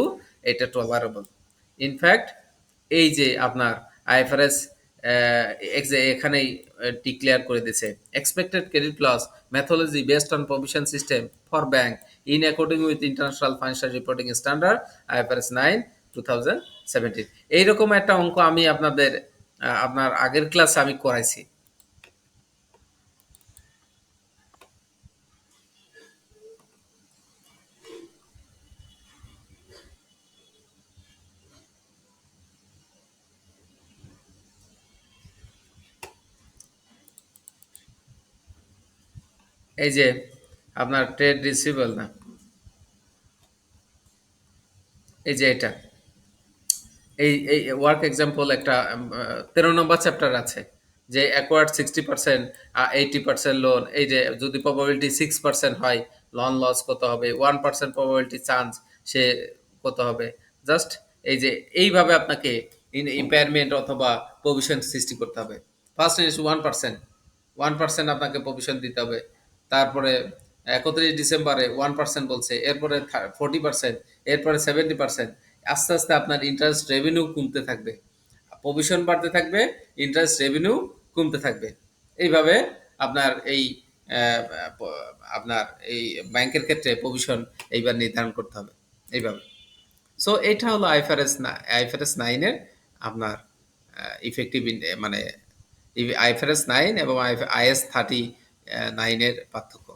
এটা টলারেবল। ইনফ্যাক্ট এই যে আপনার আইএফআরএস এখানেই ডিক্লেয়ার করে দিয়েছে expected credit loss methodology based on provision system for bank in according with international financial reporting standard IFRS 9 2017। এইরকম একটা অঙ্ক আমি আপনাদের আপনার আগের ক্লাসে আমি করাইছি। এই যে আপনার ট্রেড রিসিভেবল না, এই যে এটা এই ওয়ার্ক এক্সাম্পল একটা 13 নম্বর চ্যাপ্টার আছে যে অ্যাকোয়ার্ড 60%, 80% লোন। এই যে যদি প্রবাবিলিটি 6% হয়, লোন লস কত হবে, 1% প্রবাবিলিটি চান্স সে কত হবে। জাস্ট এই যে এইভাবে আপনাকে ইম্পেয়ারমেন্ট অথবা প্রভিশন সৃষ্টি করতে হবে। ফার্স্ট ইজ 1%, 1% আপনাকে প্রভিশন দিতে হবে। তারপরে 31 ডিসেম্বরে 1% বলছে, এরপরে 40%, এরপরে 70%। আস্তে আস্তে আপনার ইন্টারেস্ট রেভিনিউ কমতে থাকবে, প্রভিশন বাড়তে থাকবে, ইন্টারেস্ট রেভিনিউ কমতে থাকবে। এইভাবে আপনার এই আহ, আপনার এই ব্যাংকের ক্ষেত্রে প্রভিশন এইবার নির্ধারণ করতে হবে এইভাবে। সো এটা হলো আইফারেস 9 এর আপনার ইফেক্টিভ মানে আইফারেস 9 এবং IS 39 এর পার্থক্য।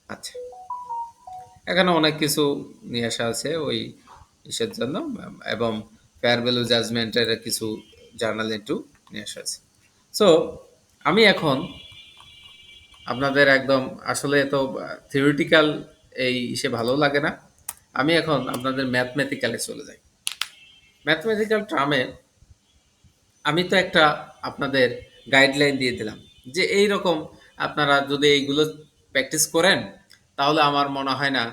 আচ্ছা, এখানে অনেক কিছু নিয়ে আসা আছে ওই ইসের জন্য, এবং ফেয়ার ভ্যালু জাজমেন্টের কিছু জার্নাল এন্ট্রি নিয়ে আসা আছে। সো আমি এখন আপনাদের একদম আসলে তো থিওরিটিক্যাল এই ইসে ভালো লাগে না, আমি এখন আপনাদের ম্যাথমেটিক্যালে চলে যাই। ম্যাথমেটিক্যাল টার্মে আমি তো একটা আপনাদের গাইডলাইন দিয়ে দিলাম যে এই রকম আপনারা যদি এইগুলো প্র্যাকটিস করেন, তাহলে আমার মনে হয় না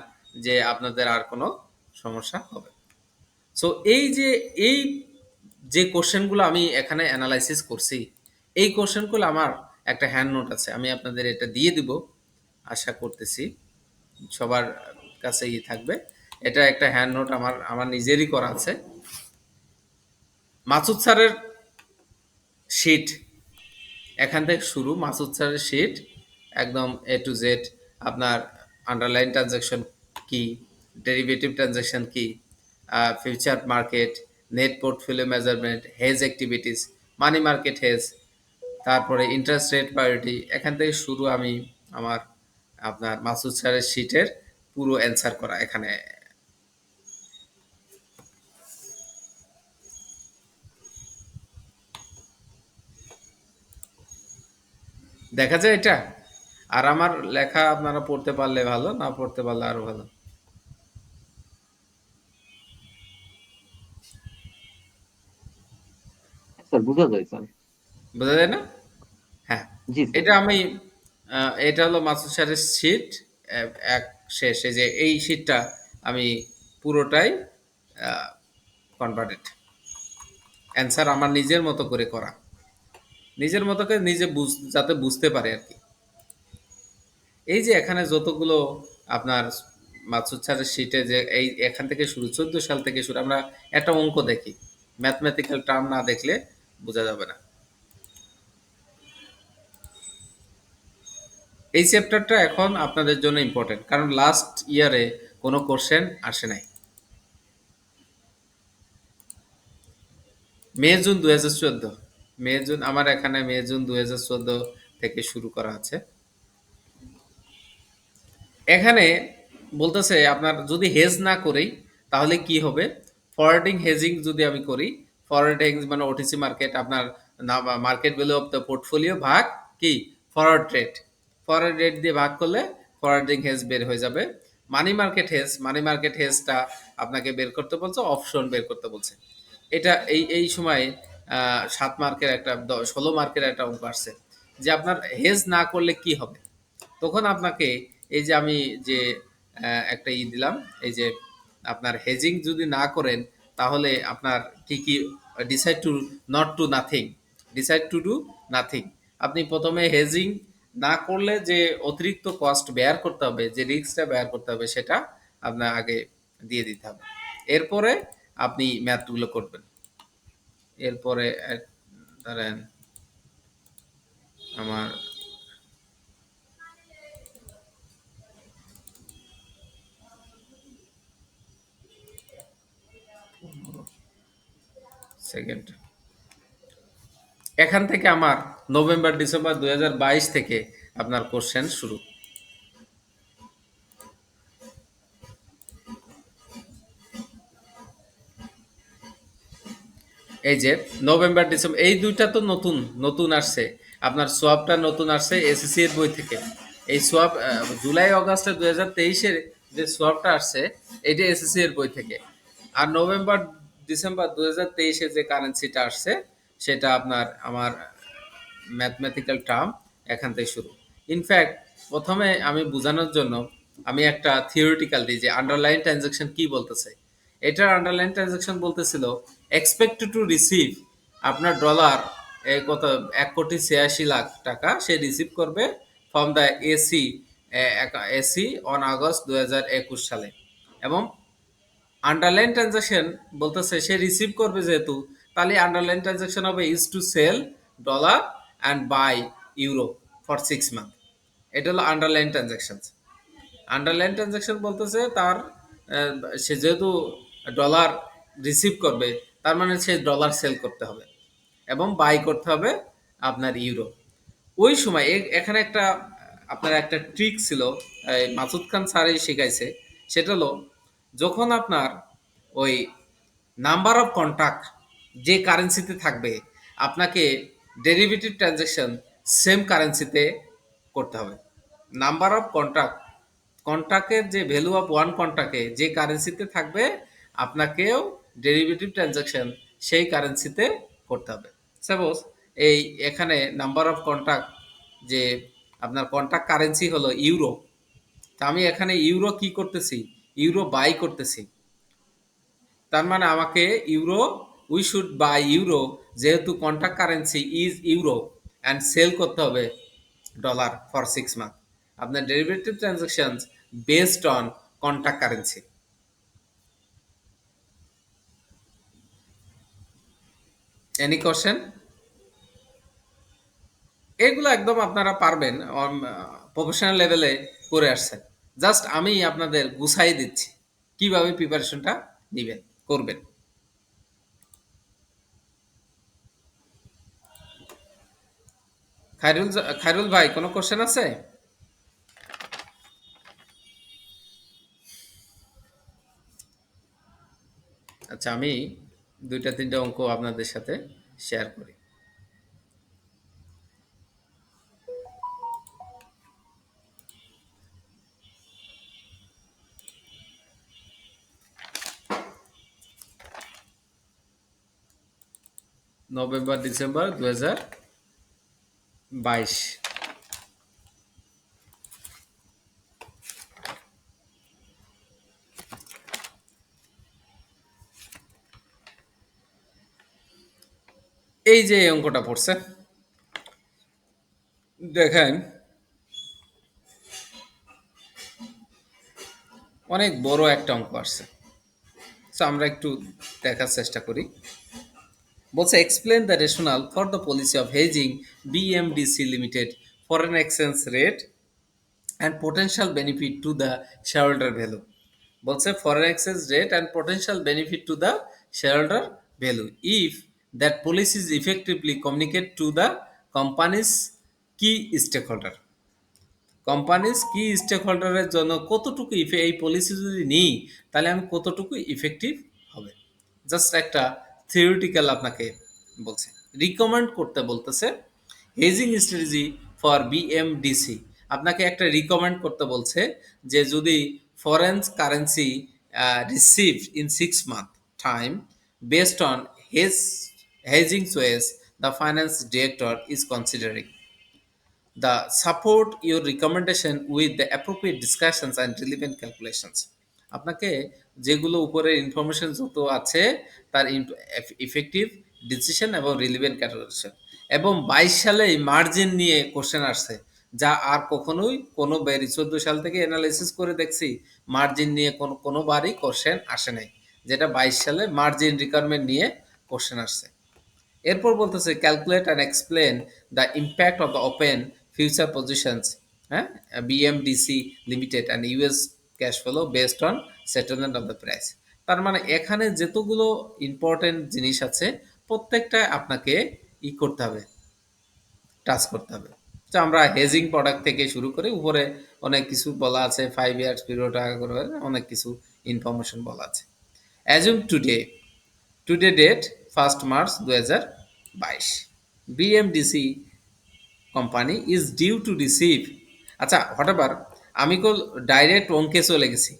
যে আপনাদের আর কোনো সমস্যা হবে। সো এই যে কোশ্চেনগুলো আমি এখানে অ্যানালাইসিস করছি, এই কোশ্চেনগুলো আমার একটা হ্যান্ড নোট আছে, আমি আপনাদের এটা দিয়ে দিব। আশা করতেছি সবার কাছেই থাকবে। এটা একটা হ্যান্ড নোট আমার আমার নিজেরই করা আছে। মাসুদ স্যারের শিট, এখান থেকে শুরু। মাসুদ স্যারের শিট একদম এ টু জেড, আপনার আন্ডারলাইন ট্রানজাকশন কি, ডেরিভেটিভ ট্রানজাকশন কি, future market, net portfolio measurement, hedge activities, মানি মার্কেট হেজ, তারপরে ইন্টারেস্ট রেট প্রায়োরিটি, এখান থেকে শুরু। আমি আমার আপনার মাসুদ স্যারের শিটের পুরো অ্যান্সার করা এখানে। দেখা যায় এটা। আর আমার লেখা আপনারা পড়তে পারলে ভালো, না পড়তে পারলে আরো ভালো। স্যার বোঝা যায় স্যার। বোঝা যায় না? হ্যাঁ, জি স্যার। এটা আমি এটা হলো মাসুদ স্যারের শিট এক শেষ। এই যে এই শিটটা আমি পুরোটাই কনভার্টেড অ্যান্সার আমার নিজের মতো করে করা, নিজের মতো করে নিজে যাতে বুঝতে পারে আর কি। এই যে এখানে যতগুলো আপনার মাসুদ স্যারের শিটে যে এই এখান থেকে শুরু, 14 সাল থেকে শুরু, আমরা একটা অঙ্ক দেখি, ম্যাথমেটিক্যাল টার্ম না দেখলে বোঝা যাবে না। এই চ্যাপ্টারটা এখন আপনাদের জন্য ইম্পর্টেন্ট, কারণ লাস্ট ইয়ারে কোনো কোশ্চেন আসে নাই। মে জুন 2014, মে জুন আমার এখানে মে জুন 2014 থেকে শুরু করা আছে। এখানে বলতেছে আপনার যদি হেজ না করি তাহলে কি হবে। ফরওয়ার্ডিং হেজিং যদি আমি করি, ফরওয়ার্ড হেজিং মানে ওটিসি মার্কেট, আপনার market value of the portfolio ভাগ কি ফরওয়ার্ড রেট, ফরওয়ার্ড রেট দিয়ে ভাগ করলে ফরওয়ার্ডিং হেজ বের হয়ে যাবে। Money market hedge, money market হেজটা আপনাকে বের করতে বলছে, অপশন বের করতে বলছে। এটা এই এই সময় 7 মার্কের একটা 16 মার্কের একটা অঙ্ক আসছে যে আপনার হেজ না করলে কি হবে। তখন আপনাকে এই যে আমি যে একটা দিলাম, এই যে আপনার হেজিং যদি না করেন তাহলে আপনার কি কি, decide to not to nothing, decide to do nothing. আপনি প্রথমে হেজিং না করলে যে অতিরিক্ত কস্ট বেয়ার করতে হবে, যে রিস্কটা বেয়ার করতে হবে, সেটা আপনার আগে দিয়ে দিতে হবে। এরপরে আপনি ম্যাথগুলো করবেন। এরপরে ধরেন আমার সেকেন্ড, এখান থেকে আমার নভেম্বর ডিসেম্বর 2022 থেকে আপনার কোশ্চেন শুরু। এই যে নভেম্বর ডিসেম্বর এই দুইটা তো নতুন নতুন আসছে, আপনার সোয়াবটা নতুন আসছে এসএসসি এর বই থেকে। এই সোয়াব জুলাই অগাস্টে 2023-এর যে সোয়াবটা আসছে এটা এসএসসি এর বই থেকে। আর নভেম্বর ডিসেম্বর 2023-এ যে কারেন্সিটা আসছে সেটা আপনার আমার ম্যাথমেটিক্যাল টার্ম এখান থেকে শুরু। ইনফ্যাক্ট প্রথমে আমি বোঝানোর জন্য আমি একটা থিওরিটিক্যাল দিই যে আন্ডারলাইন ট্রানজাকশন কি বলতেছে। এটার আন্ডারলাইন ট্রানজাকশন বলতেছিল এক্সপেক্ট টু রিসিভ, আপনার ডলার কত 1,86,00,000 টাকা সে রিসিভ করবে from the AC, AC on August 2021 সালে। এবং আন্ডারলাইন ট্রানজাকশন বলতেছে সে রিসিভ করবে যেহেতু, তাহলে আন্ডারলাইন ট্রানজাকশন হবে is to sell dollar and buy euro for 6 month. এটা হলো আন্ডারলাইন ট্রানজাকশন। আন্ডারলাইন ট্রানজাকশন বলতেছে তার সে যেহেতু ডলার রিসিভ করবে, তার মানে সে ডলার সেল করতে হবে এবং বাই করতে হবে আপনার ইউরো। ওই সময় এখানে একটা আপনার একটা ট্রিক ছিল, মাসুদ খান স্যারই শিখাইছে। সেটা হলো যখন আপনার ওই নাম্বার অফ কন্ট্রাক্ট যে কারেন্সিতে থাকবে, আপনাকে ডেরিভেটিভ ট্রানজাকশন সেম কারেন্সিতে করতে হবে। নাম্বার অফ কন্ট্রাক্ট, কন্ট্রাক্টের যে ভ্যালু অফ ওয়ান কন্ট্রাক্টে যে কারেন্সিতে থাকবে, আপনাকেও ডেরিভেটিভ ট্রানজাকশন সেই কারেন্সিতে করতে হবে। সাপোজ এই এখানে নাম্বার অফ কন্ট্রাক্ট যে আপনার কন্ট্রাক্ট কারেন্সি হলো ইউরো, তা আমি এখানে ইউরো কি করতেছি, ইউরো বাই করতেছি। তার মানে আমাকে euro, we should buy euro, যেহেতু contract currency is euro, and sell করতে হবে ডলার ফর 6 মান্থ। আপনার derivative transaction based on contract currency. Any question? এগুলো একদম আপনারা পারবেন, প্রফেশনাল লেভেলে করে আসছেন। জাস্ট আমি আপনাদের গুছাই দিচ্ছি কিভাবে প্রিপারেশনটা নিবেন, করবেন। খায়রুল ভাই, কোনো কোশ্চেন আছে? আচ্ছা, আমি ২টা ৩টা অঙ্ক আপনাদের সাথে শেয়ার করি। নভেম্বর-ডিসেম্বর ২০২২। এই যে এই অঙ্কটা পড়ছে, দেখেন অনেক বড় একটা অঙ্ক আসছে। সো আমরা একটু দেখার চেষ্টা করি। বলছে explain the rational for the policy of hedging BMDC limited foreign exchange rate and potential benefit to the shareholder value. বলছে foreign exchange rate and potential benefit to the shareholder value if that policy is effectively communicated to the company's key stakeholder. Companies কি stake হোল্ডারের জন্য কতটুকু এই policy যদি নিই তাহলে আমি কতটুকু ইফেক্টিভ হবে। জাস্ট একটা থিওরিটিক্যাল আপনাকে বলছে, রিকমেন্ড করতে বলতেছে হেজিং স্ট্র্যাটেজি ফর বিএমডিসি। আপনাকে একটা রিকমেন্ড করতে বলছে যে যদি foreign currency receive in 6 month time based on hedging choice the finance director is considering the support your recommendation with the appropriate discussions and relevant calculations. আপনাকে যেগুলো উপরে information যত আছে তার ইফেক্টিভ ডিসিশন এবং রিলিভেন্ট ক্যালকুলেশন, এবং ২২ সালে margin নিয়ে কোশ্চেন আসছে, যা আর কখনোই কোনো বেরি 14 সাল থেকে অ্যানালাইসিস করে দেখছি মার্জিন নিয়ে কোনোবারই কোশ্চেন আসে নাই, যেটা ২২ সালে মার্জিন রিকোয়ারমেন্ট নিয়ে কোশ্চেন আসছে। এরপর বলতেছে calculate and explain the impact of the open future positions, হ্যাঁ, BMDC limited and US cash flow based on settlement of the price. তার মানে এখানে যতগুলো ইম্পর্টেন্ট জিনিস আছে প্রত্যেকটা আপনাকে করতে হবে, টাচ করতে হবে। তো আমরা হেজিং প্রোডাক্ট থেকে শুরু করে উপরে অনেক কিছু বলা আছে, 5 years পিরিয়ড টাকা করে অনেক কিছু ইনফরমেশন বলা আছে। Assume today date 1st March 2022, BMDC company is due to receive. আচ্ছা, হোয়াটএভার, আমি ডাইরেক্ট অঙ্কে চলে গেছি,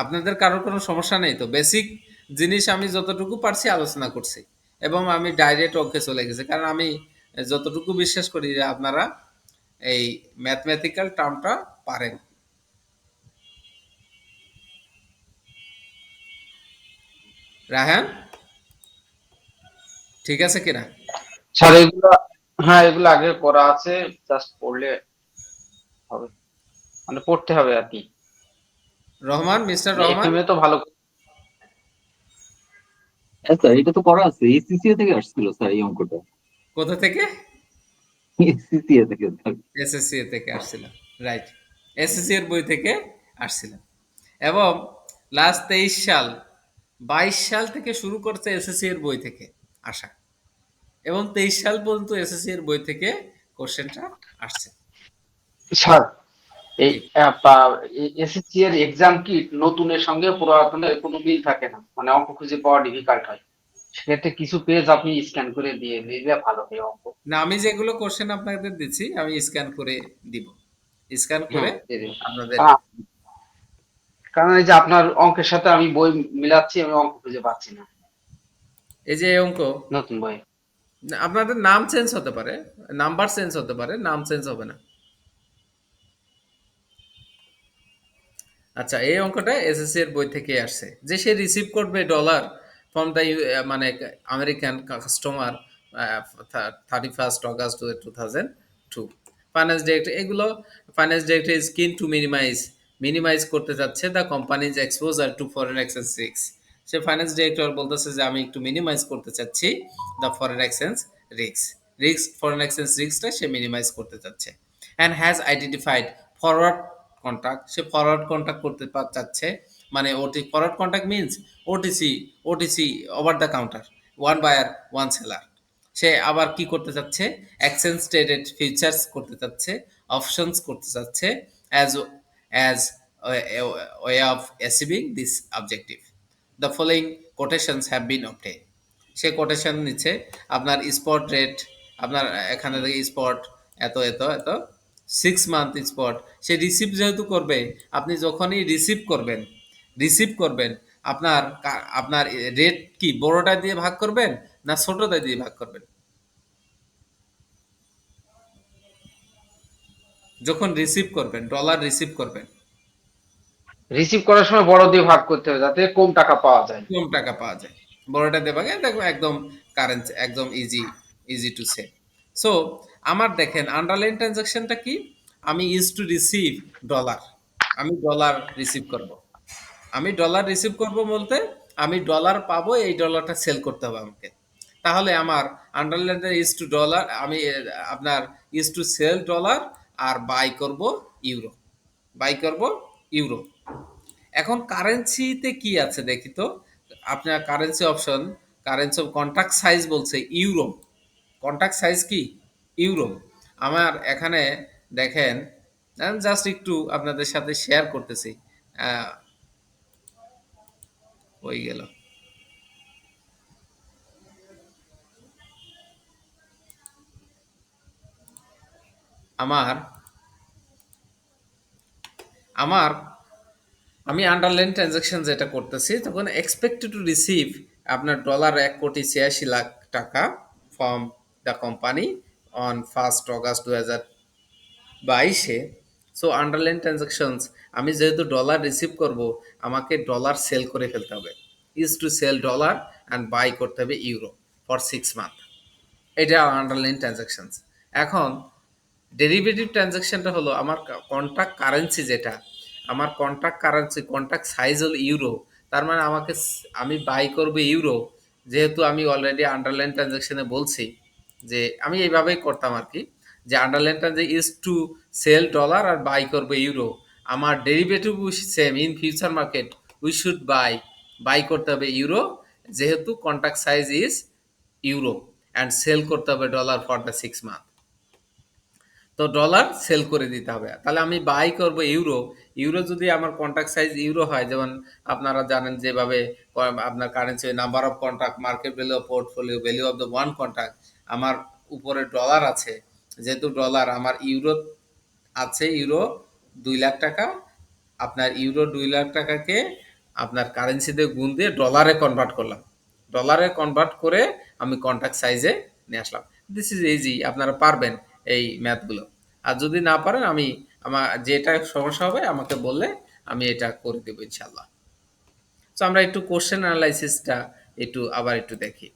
আপনাদের কারোর কোনো সমস্যা নেই তো? বেসিক জিনিস আমি যতটুকু পারছি আলোচনা করছি এবং আমি ডাইরেক্ট অঙ্কে চলে গেছি, কারণ আমি যতটুকু বিশ্বাস করি যে আপনারা এই ম্যাথমেটিক্যাল টার্মটা পারেন। রায়হান, ঠিক আছে কিনা? স্যার এগুলো, হ্যাঁ এগুলো আগে করা আছে, জাস্ট পড়লে হবে, মানে পড়তে হবে আর কি। রহমান, মিস্টার মানে রহমান, এফএম এ তো ভালো। হ্যাঁ স্যার, এটা তো করা আছে, এসিসিএ থেকে আসছিল স্যার এই অঙ্কটা। কোথা থেকে? এসিসিএ থেকে স্যার। এসএসসি থেকে আসছিল, রাইট, এসএসসি এর বই থেকে আসছিল। এবং লাস্ট 23 সাল 22 সাল থেকে শুরু করছে এসএসসি এর বই থেকে আসা, এবং 23 সাল পর্যন্ত এসএসসি এর বই থেকে কোশ্চেনটা আসছে। স্যার এই জি, এসএসসি এর এক্সাম কি নতুনের সঙ্গে পুরাতনের কোনো মিল থাকে না, মানে অঙ্ক খুঁজে পাওয়া ডিফিকাল্ট হয়, সেক্ষেত্রে কিছু পেজ আপনি স্ক্যান করে দিয়ে দিলে ভালো হয় অঙ্ক। না, আমি যেগুলো কোশ্চেন আপনাদের দিচ্ছি আমি স্ক্যান করে দিব, স্ক্যান করে হ্যাঁ দিয়ে দিন। আপনাদের। কারণ কারণ এই যে আপনার অঙ্কের সাথে আমি বই মিলাচ্ছি, আমি অঙ্ক খুঁজে পাচ্ছি না এই যে এই অঙ্ক, নতুন বই। আপনাদের নাম চেঞ্জ হতে পারে, নাম্বার চেঞ্জ হতে পারে, নাম চেঞ্জ হবে না। আচ্ছা, এই অঙ্কটা এসএসসি এর বই থেকে আসছে, যে সে রিসিভ করবে ডলার ফ্রম দ্য মানে American customer 31st August 2002। Finance director, এগুলো finance director is keen to minimize করতে যাচ্ছে the companies exposure to foreign exchange risk. সে ফাইন্যান্স ডিরেক্টর বলতেছে যে আমি একটু মিনিমাইজ করতে চাচ্ছি the foreign exchange risk. Foreign exchange রিস্কটা সে মিনিমাইজ করতে চাচ্ছে। And has identified forward contract, সে ফরওয়ার্ড কন্ট্রাক্ট করতে চাচ্ছে, মানে forward contract means OTC, OTC over the counter, one buyer one seller. সে আবার কি করতে চাচ্ছে, এক্সচেঞ্জ ট্রেডেড ফিউচার্স করতে চাচ্ছে, অপশনস করতে চাচ্ছে, as as way of achieving this objective. The following quotations have been obtain. Say quotation নিচ্ছে, আপনার স্পট রেট, আপনার এখানে থেকে স্পট এত এত এত, 6 মান্থ স্পট। সে রিসিভ যেহেতু করবে, আপনি যখনই রিসিভ করবেন আপনার আপনার রেট কি বড়টা দিয়ে ভাগ করবেন না ছোটটা দিয়ে ভাগ করবেন? যখন রিসিভ করবেন, ডলার রিসিভ করবেন, রিসিভ করার সময় বড় দিয়ে ভাগ করতে হবে যাতে কম টাকা পাওয়া যায়। কম টাকা পাওয়া যায়। বড়টা দিয়ে ভাগে দেখো একদম কারেন্সি, একদম easy, easy to say. So আমার দেখেন আন্ডারলাইন ট্রানজাকশনটা কি, আমি ইউজ টু রিসিভ ডলার, আমি ডলার রিসিভ করব। আমি ডলার রিসিভ করব বলতে আমি ডলার পাবো, এই ডলারটা সেল করতে হবে আমাকে। তাহলে আমার আন্ডারলাইনটা ইজ টু ডলার, আমি আপনার ইজ টু সেল ডলার আর বাই করব ইউরো, বাই করব ইউরো। এখন কারেন্সিতে কি আছে দেখি তো, আপনার currency option, currency contract size বলছে ইউরো, কন্ট্রাক্ট সাইজ কি ইউরো। আমার এখানে দেখেন, জাস্ট একটু আপনাদের সাথে শেয়ার করতেছি। আহ, হয়ে গেল আমার আমার আমি আন্ডারলাইন ট্রানজাকশন যেটা করতেছি, তখন এক্সপেক্টেড টু রিসিভ আপনার ডলার 1,86,00,000 টাকা from the company on 1 August 2022। So underline transactions, আমি যেহেতু ডলার রিসিভ করব, আমাকে ডলার সেল করে ফেলতে হবে, is to sell dollar and buy করতে হবে ইউরো ফর 6 মান্থ। এটা আন্ডারলাইন ট্রানজাকশনস। এখন ডেরিভেটিভ ট্রানজাকশনটা হলো আমার কন্ট্রাক্ট কারেন্সি, যেটা আমার কন্ট্রাক্ট কারেন্সি, কন্ট্রাক্ট সাইজ হলো ইউরো। তার মানে আমি বাই করব ইউরো, যেহেতু আমি অলরেডি আন্ডারলাইন ট্রানজাকশনে বলছি যে আমি এইভাবেই করতাম আর কি, যে underline transaction is to sell dollar আর বাই করব ইউরো। আমার derivative same, in future market we should buy করতে হবে ইউরো, যেহেতু contract size is euro, and sell করতে হবে ডলার ফর দ্য 6 মান্থ। তো ডলার সেল করে দিতে হবে, তাহলে আমি বাই করব ইউরো। ইউরো যদি আমার কন্ট্রাক্ট সাইজ ইউরো হয়, যেমন আপনারা জানেন যেভাবে আপনার currency number of contract, market value of portfolio, value of the one contract, আমার উপরে ডলার আছে, যেহেতু ডলার আমার ইউরো আছে, ইউরো 2 লাখ টাকা, আপনার ইউরো 2 লাখ টাকাকে আপনার কারেন্সিতে গুণ দিয়ে ডলারে কনভার্ট করলাম, ডলারে কনভার্ট করে আমি কন্ট্রাক্ট সাইজে নিয়ে আসলাম। দিস ইজ ইজি, আপনারা পারবেন এই ম্যাথগুলো। আর যদি না পারেন, আমার যেটা সমস্যা হবে আমাকে বললে আমি এটা করে দেবো ইনশাল্লাহ। তো আমরা একটু কোশ্চেন অ্যানালাইসিসটা আবার একটু দেখি।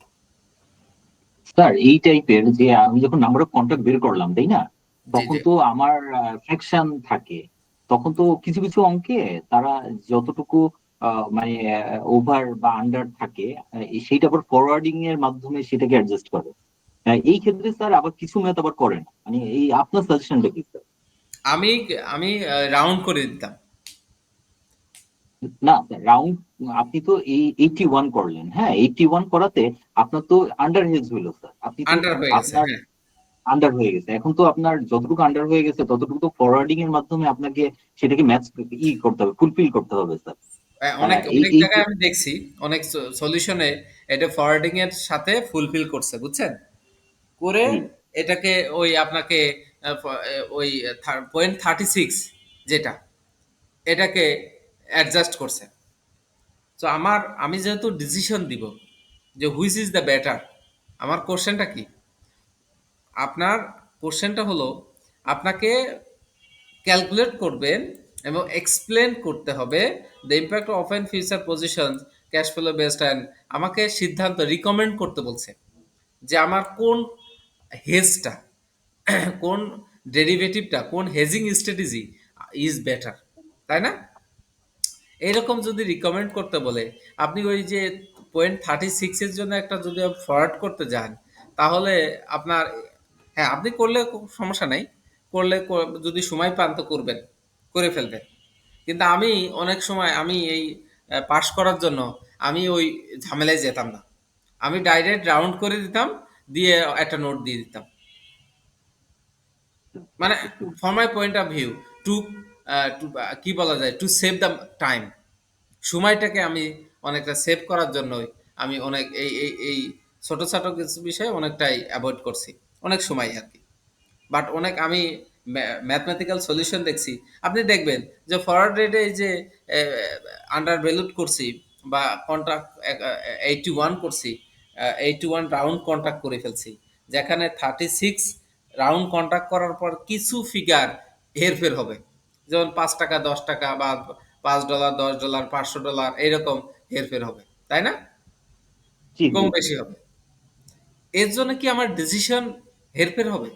স্যার এই টাইপের যে আমি যখন নাম্বার অফ কন্ট্রাক্ট বের করলাম, তাই না, জি তখন জি তো আমার ফ্র্যাকশন থাকে। তখন তো কিছু কিছু অঙ্কে তারা যতটুকু মানে ওভার বা আন্ডার থাকে, সেইটা আবার ফরওয়ার্ডিং এর মাধ্যমে সেটাকে অ্যাডজাস্ট করে। এই ক্ষেত্রে স্যার আবার কিছু ম্যাথ আবার করে না, মানে এই আপনার সাজেশনটা কি স্যার? আমি আমি রাউন্ড করে দিতাম। না রাউন্ড, আপনি তো এই 81 করলেন, হ্যাঁ 81 করাতে আপনার তো আন্ডার হেজ হইলো স্যার, আপনি তো আন্ডার হয়ে গেছে, আপনার হ্যাঁ। আন্ডার হয়ে গেছে। এখন তো আপনার যতটুকু আন্ডার হয়ে গেছে ততটুকু তো ফরওয়ার্ডিং এর মাধ্যমে আপনাকে সেটাকে ম্যাচ করতে হবে, ফুলফিল করতে হবে স্যার। অনেক এই অনেক এই জায়গায় আমি দেখছি, অনেক সলিউশনে এটা ফরওয়ার্ডিং এর সাথে ফুলফিল করছে, বুঝছেন, করে জি এটাকে ওই আপনাকে ওই 0.36 যেটা, এটাকে অ্যাডজাস্ট করছে। তো আমি যেহেতু ডিসিশন দিব যে হুইচ ইজ দ্য বেটার, আমার কোশ্চেনটা কি, আপনার কোশ্চেনটা হলো আপনাকে ক্যালকুলেট করবেন এবং এক্সপ্লেন করতে হবে the impact of an future position cash flow based, and আমাকে সিদ্ধান্ত রিকমেন্ড করতে বলছে যে আমার কোন হেজটা, কোন ডেরিভেটিভটা, কোন হেজিং স্ট্র্যাটেজি ইজ বেটার, তাই না? এইরকম যদি রিকমেন্ড করতে বলে, আপনি ওই যে 0.36 এর জন্য একটা যদি ফরওয়ার্ড করতে যান, তাহলে আপনার, হ্যাঁ, আপনি করলে সমস্যা নাই। করলে যদি সময় পান তো করবেন, করে ফেলবেন। কিন্তু আমি অনেক সময় আমি এই পাস করার জন্য আমি ওই ঝামেলায় যেতাম না। আমি ডাইরেক্ট রাউন্ড করে দিতাম, দিয়ে একটা নোট দিয়ে দিতাম। মানে for my point of view, to কি বলা যায়, টু সেভ দ্য টাইম, সময়টাকে আমি অনেকটা সেভ করার জন্যই আমি অনেক এই ছোট ছোট কিছু বিষয় অনেকটাই অ্যাভয়েড করছি, অনেক সময় আর কি। বাট অনেক আমি ম্যাথমেটিক্যাল সলিউশন দেখছি। আপনি দেখবেন যে ফরওয়ার্ড রেটে এই যে আন্ডার ভ্যালুড করছি বা কন্ট্রাক্ট 81 করছি, 81 রাউন্ড কন্ট্রাক্ট করে ফেলছি, যেখানে 36 রাউন্ড কন্ট্রাক্ট করার পর কিছু ফিগার হেরফের হবে, যেমন 5 টাকা 10 টাকা বা $5 $10 $500 এইরকম হেরফের হবে, তাই না? জি কম জি। বেশি হবে। এর জন্য কি আমার ডিসিশন হেরফের হবে?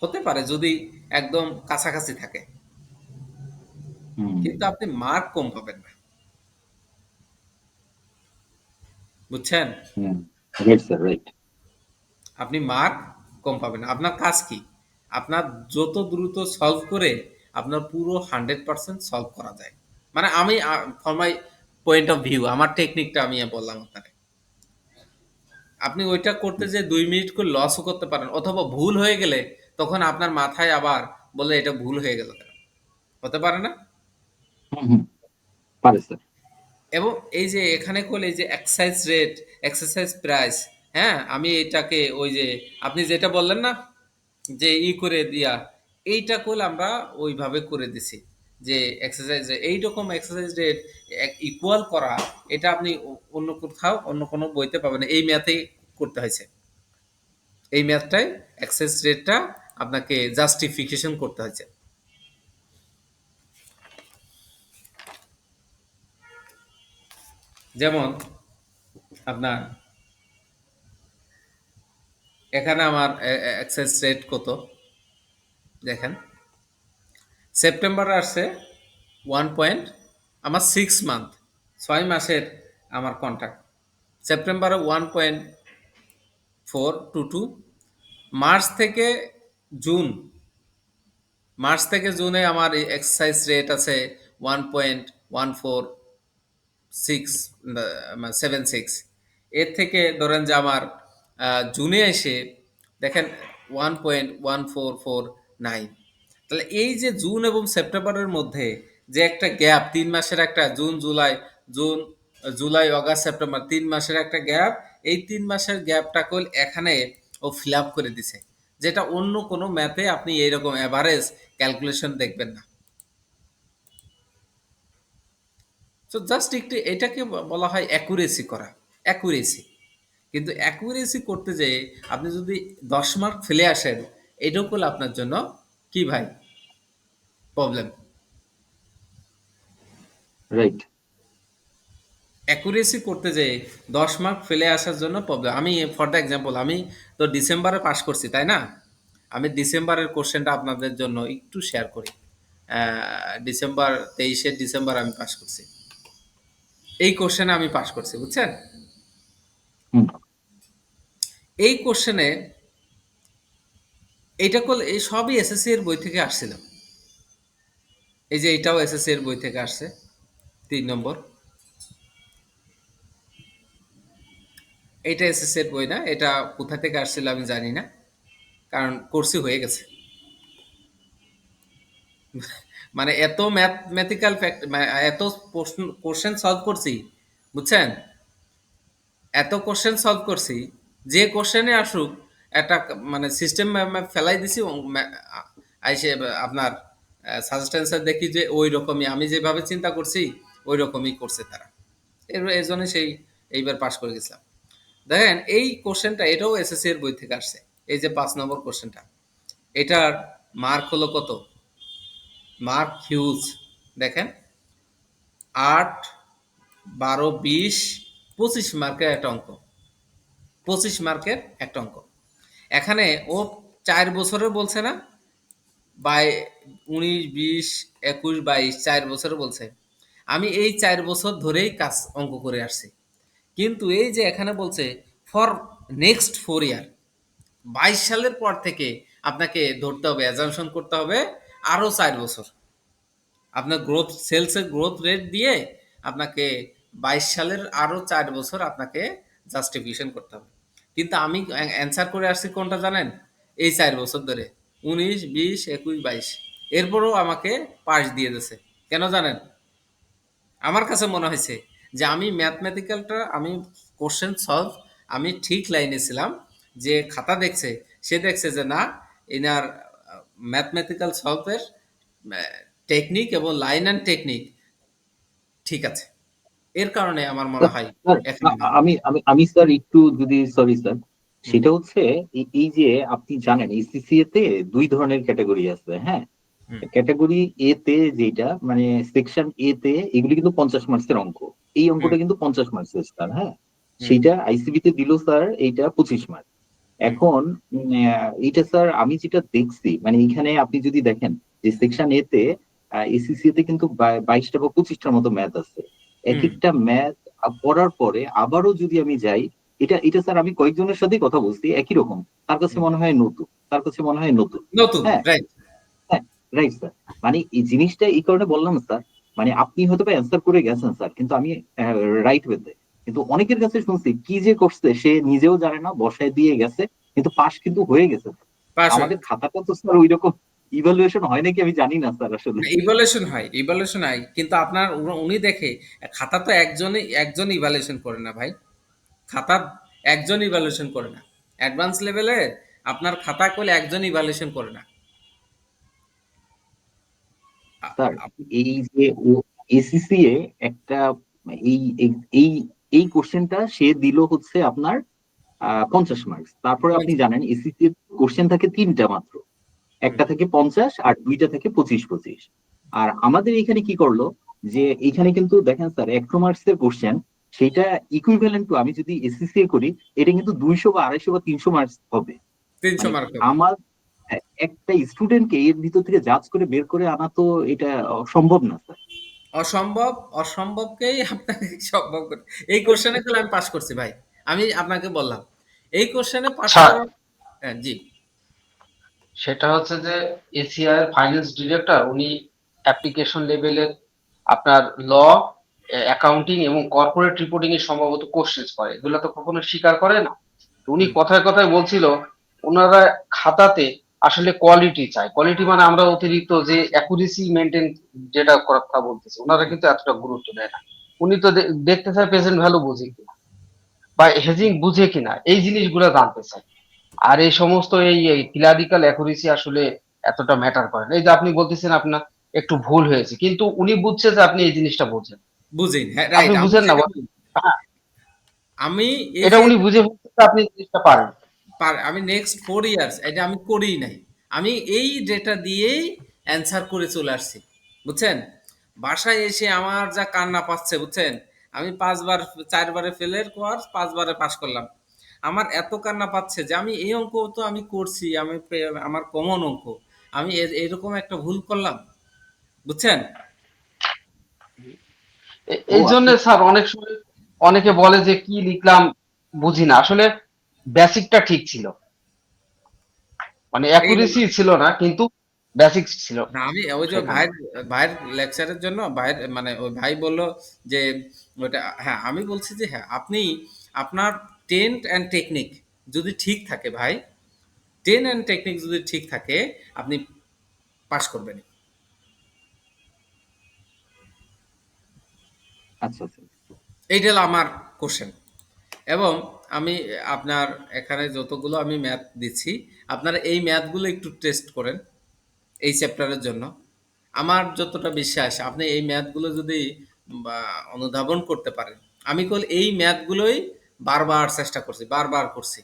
হতে পারে যদি একদম কাছাকাছি থাকে, হুম কিন্তু আপনি মার্ক কম পাবেন না, বুঝছেন? হুম। Right sir, right. আপনি মার্ক কম পাবেন না। আপনার কাজ কি? আপনার যত দ্রুত সলভ করে আপনার পুরো 100% সলভ করা যায়। মানে আমি for my point of view, আমার টেকনিকটা আমি বললাম আপনাকে। আপনি ওইটা করতে যে 2 মিনিট করে লসও করতে পারেন, অথবা ভুল হয়ে গেলে তখন আপনার মাথায় আবার বলে এটা ভুল হয়ে গেল কেন, হতে পারে না? হুম হুম। পারে স্যার। এবং এই যে এখানে করলে এই যে এক্সারসাইজ রেট, এক্সারসাইজ প্রাইস, হ্যাঁ, আমি এটাকে ওই যে আপনি যেটা বললেন না যে করে দিয়া, এইটা করলে আমরা ওইভাবে করে দিছি যে এক্সারসাইজ এইরকম এক্সারসাইজ রেট ইকুয়াল করা, এটা আপনি অন্য কোথাও অন্য কোনো বইতে পাবেন না। এই ম্যাথেই করতে হয়েছে, এই ম্যাথটাই এক্সারসাইজ রেটটা আপনাকে জাস্টিফিকেশন করতে হয়েছে। যেমন আপনার এখানে আমার এক্সারসাইজ রেট কত দেখেন, সেপ্টেম্বরে আসছে 1 আমার 6 মান্থ, 6 মাসের আমার কন্ট্রাক্ট। সেপ্টেম্বরে 1.422, মার্চ থেকে জুন, মার্চ থেকে জুনে আমার এক্সারসাইজ রেট আছে 1.1476, এর থেকে ধরেন যে আমার জুনে এসে দেখেন 1.1449। তাহলে এই যে জুন এবং সেপ্টেম্বরের মধ্যে যে একটা গ্যাপ, 3 মাসের একটা, জুন জুলাই অগাস্ট সেপ্টেম্বর, 3 মাসের একটা গ্যাপ, এই 3 মাসের গ্যাপটা কল এখানে ও ফিল আপ করে দিছে, যেটা অন্য কোনো ম্যাথে আপনি এইরকম অ্যাভারেজ ক্যালকুলেশন দেখবেন না। তো জাস্ট একটু এটাকে বলা হয় অ্যাকুরেসি করা, অ্যাকুরেসি। কিন্তু অ্যাকুরেসি করতে যেয়ে আপনি যদি 10 মার্ক ফেলে আসেন, এটাও করলে আপনার জন্য কি ভাই প্রবলেম। রাইট। অ্যাকুরেসি করতে যেয়ে 10 মার্ক ফেলে আসার জন্য প্রবলেম। আমি ফর দ্য এক্সাম্পল, আমি তো ডিসেম্বরে পাস করছি, তাই না? আমি ডিসেম্বরের কোশ্চেনটা আপনাদের জন্য একটু শেয়ার করি। ডিসেম্বর 23 ডিসেম্বর আমি পাস করছি, এই কোশ্চেনে আমি পাস করছি, বুঝছেন? হুম। এই কোশ্চেনে এইটা করলে এই সবই এসএসসি এর বই থেকে আসছিল। এই যে এটাও এসএসসি এর বই থেকে আসছে, 3 নম্বর। এটা এসএসসি এর বই না, এটা কোথা থেকে আসছিল আমি জানি না, কারণ কোর্সই হয়ে গেছে। মানে এত ম্যাথমেটিক্যাল ফ্যাক্ট, এত কোশ্চেন সলভ করছি, বুঝছেন? এত কোশ্চেন সলভ করছি, যে কোশ্চেনে আসুক একটা মানে সিস্টেম ফেলাই দিছি, আইসে আপনার সাজেস্টেন্সার দেখি যে ওই রকমই আমি যেভাবে চিন্তা করছি ওই রকমই করছে তারা। এই জন্য সেই এইবার পাশ করে গেছিলাম। দেখেন এই কোশ্চেনটা, এটাও এসএসসি এর বই থেকে আসছে। এই যে 5 নম্বর কোশ্চেনটা, এটার মার্ক হলো কত? Mark huge. দেখেন 8, 12, 20, 25 মার্কের একটা অঙ্ক, 25 মার্কের একটা অঙ্ক। এখানে ও 4 বছরের বলছে না, বাই 19, 20, 21, 22, 4 বছরে বলছে। আমি এই 4 বছর ধরেই অঙ্ক করে আসছি। কিন্তু এই যে এখানে বলছে ফর নেক্সট 4 ইয়ার, 22 সালের পর থেকে আপনাকে ধরতে হবে, অ্যাজাম্পশন করতে হবে আরো 4 বছর। আপনার গ্রোথ, সেলসের গ্রোথ রেট দিয়ে আপনাকে 22 সালের আরো 4 বছর আপনাকে জাস্টিফিকেশন করতে হবে। কিন্তু আমি অ্যান্সার করে আসছি কোনটা জানেন? এই 4 বছর ধরে 19, 20, 21, 22। এরপরও আমাকে পাস দিয়ে দিয়েছে। কেন জানেন? আমার কাছে মনে হয়েছে যে আমি ম্যাথমেটিক্যালটা, আমি কোশ্চেন সলভ, আমি ঠিক লাইনে ছিলাম। যে খাতা দেখছে, সে দেখছে যে না, এনার ম্যাথমেটিক্যাল সলভের টেকনিক এবং লাইন অ্যান্ড টেকনিক ঠিক আছে। এর কারণে আমার মনে হয় স্যার, এখানে ভালো। আমি আমি আমি স্যার একটু যদি, সরি স্যার, হুম, সেটা হচ্ছে এই যে আপনি জানেন এসিসিএ তে দুই ধরনের ক্যাটাগরি আছে, হ্যাঁ। হুম, ক্যাটাগরি এ তে যেটা মানে সেকশন এ তে এগুলি কিন্তু 50 মার্কসের অঙ্ক। এই হুম, অঙ্কটা কিন্তু 50 মার্কসের স্যার, হ্যাঁ। হুম, সেইটা আইসিবি তে দিল স্যার, এইটা 25 মার্ক। হুম, এখন এইটা স্যার আমি যেটা দেখছি, মানে এখানে আপনি যদি দেখেন যে সেকশন এ তে এসিসি তে কিন্তু 22টা বা 25টার মতো ম্যাথ আছে। এক হুম, একটা ম্যাথ পড়ার পরে আবারও যদি আমি যাই, এটা এটা স্যার আমি কয়েকজনের সাথেই কথা বলছি, একই রকম। তার কাছে হুম। মনে হয় নতুন, তার কাছে মনে হয় নতুন। নতুন, হ্যাঁ, রাইট। হ্যাঁ, রাইট স্যার। মানে এই জিনিসটা এই কারণে বললাম স্যার, মানে আপনি হয়তো অ্যান্সার করে গেছেন স্যার, কিন্তু আমি রাইট ওয়েতে, কিন্তু অনেকের কাছে শুনছি কি যে করছে সে নিজেও জানে না, বসায় দিয়ে গেছে, কিন্তু পাশ কিন্তু হয়ে গেছে। পাস হয়ে আমাদের খাতাটা তো স্যার ওই রকম ইভালুয়েশন হয় নাকি আমি জানি না স্যার আসলে। ইভালুয়েশন হয়, ইভালুয়েশন হয়, কিন্তু আপনার উনি দেখে খাতা তো একজন ইভালুয়েশন করে না ভাই। খাতা একজন ইভালুয়েশন করে না। অ্যাডভান্স লেভেলে আপনার খাতা করলে একজন ইভালুয়েশন করে না। আ- স্যার, আপ- এই যে ও এসিসি এ একটা এই এই এই এই কোশ্চেনটা সে দিল হচ্ছে আপনার 50 মার্কস। তারপরে আপনি জানেন এসিসি এর কোশ্চেন থাকে তিনটা মাত্র, হুম, একটা থেকে 50 আর দুইটা থেকে 25 25। আর আমাদের এখানে কি করলো, যে এখানে কিন্তু দেখেন স্যার 100 মার্কস এর কোশ্চেন, সেটা ইকুইভ্যালেন্ট টু আমি যদি এসিসি করি, এটা কিন্তু 200 বা 250 বা 300 মার্কস হবে। 300 মানে মার্ক হবে। আমার একটা স্টুডেন্টকে এর ভিতর থেকে জাজ করে বের করে আনা তো এটা সম্ভব না স্যার। অসম্ভব, অসম্ভবকেই আপনাকে সম্ভব করে। এই কোশ্চেনে গুলো আমি পাস করছি ভাই। আমি আপনাকে বললাম এই কোশ্চেনে পাস আচ্ছা, করার। হ্যাঁ, জি। সেটা হচ্ছে যে এসিআই এর ফাইন্যান্স ডিরেক্টর উনি অ্যাপ্লিকেশন লেভেলের আপনার ল, অ্যাকাউন্টিং এবং কর্পোরেট রিপোর্টিং এর সম্ভবত কোশ্চেন করে, এগুলো তো কখনো স্বীকার করে না। তো উনি হুম, কথায় কথায় বলছিল ওনারা খাতাতে আসলে কোয়ালিটি চায়। কোয়ালিটি মানে আমরা অতিরিক্ত যে অ্যাকুরেসি মেনটেন যেটা করার কথা বলতেছি, ওনারা কিন্তু এতটা গুরুত্ব দেয় না। উনি তো দেখতে চায় প্রেজেন্ট ভ্যালু বুঝে কিনা বা হেজিং বুঝে কিনা, এই জিনিসগুলো জানতে চায়। আর এই সমস্ত এই ক্লারিক্যাল অ্যাকুরেসি আসলে এতটা ম্যাটার করে না। এই যে আপনি বলতেছেন আপনার একটু ভুল হয়েছে, কিন্তু উনি বুঝছে যে আপনি এই জিনিসটা বোঝেন। বুঝেই হ্যাঁ, আপনি রাইট, আমি বুঝেন না সেটা বলেন? বলি। হ্যাঁ, আমি এই এটা যে উনি বুঝে ফেলছে, আপনি এই জিনিসটা পারেন। আমি নেক্সট 4 ইয়ার্স এটা আমি করিই নাই। আমি এই ডেটা দিয়েই অ্যান্সার করে চলে আসছি, বুঝছেন? বাসায় এসে আমার যা কান্না পাচ্ছে, বুঝছেন? আমি 5 বার, 4 বারে ফেলের পর 5 বারে পাস করলাম। আমার এত কান্না পাচ্ছে যে আমি এই অঙ্ক তো আমি করছি, আমার কমন অঙ্ক, আমি এরকম একটা ভুল করলাম, বুঝছেন? ও এই জন্য আচ্ছা। স্যার অনেক সময় অনেকে বলে যে কি লিখলাম বুঝি না। আসলে বেসিকটা ঠিক ছিল, মানে এই অ্যাকুরেসি ছিল না, কিন্তু বেসিক্স ছিল না, আমি ওই যে সেখানে। ভাইয়ের ভাইয়ের লেকচারের জন্য ভাইয়ের মানে ওই ভাই বলল যে ওটা, হ্যাঁ আমি বলছি যে হ্যাঁ, আপনি আপনার টেন্ট অ্যান্ড টেকনিক যদি ঠিক থাকে ভাই, টেন অ্যান্ড টেকনিক যদি ঠিক থাকে, আপনি পাস করবেন। আচ্ছা আচ্ছা। এইটা হলো আমার কোশ্চেন। এবং আমি আপনার এখানে যতগুলো আমি ম্যাথ দিচ্ছি, আপনারা এই ম্যাথগুলো একটু টেস্ট করেন এই চ্যাপ্টারের জন্য। আমার যতটা বিশ্বাস আপনি এই ম্যাথগুলো যদি বা অনুধাবন করতে পারেন, আমি কেবল এই ম্যাথগুলোই বারবার চেষ্টা করছি, বারবার করছি,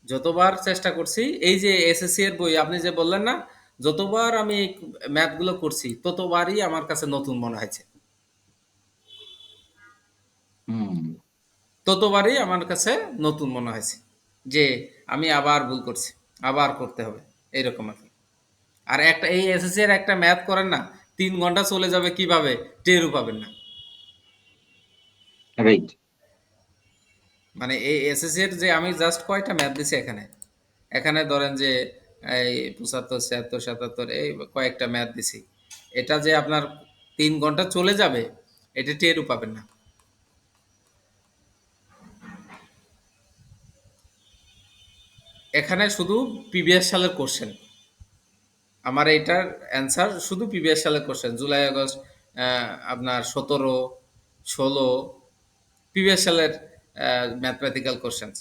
যতবার চেষ্টা করছি। এই যে এসএসসি এর বই আপনি যে বললেন না, যতবার আমি ম্যাথগুলো করছি ততবারই আমার কাছে নতুন মনে হয়েছে, হুম। ততবারই আমার কাছে নতুন মনে হয়েছে যে আমি আবার ভুল করছি, আবার করতে হবে, এইরকম আর কি। আর একটা এই এসএসসি এর একটা ম্যাথ করেন না, 3 ঘন্টা চলে যাবে কিভাবে টেরও পাবেন না। রাইট। মানে এই এসএসসি এর যে আমি জাস্ট কয়টা ম্যাথ দিছি এখানে, এখানে ধরেন যে এই 75, 76, 77 এই কয়েকটা ম্যাথ দিছি, এটা যে আপনার 3 ঘন্টা চলে যাবে এটা টেরও পাবেন না। এখানে শুধু প্রিভিয়াস সালের কোশ্চেন, আমার এইটার অ্যান্সার শুধু প্রিভিয়াস সালের কোশ্চেন, জুলাই আগস্ট আপনার 17, 16 প্রিভিয়াস সালের ম্যাথমেটিক্যাল কোশ্চেন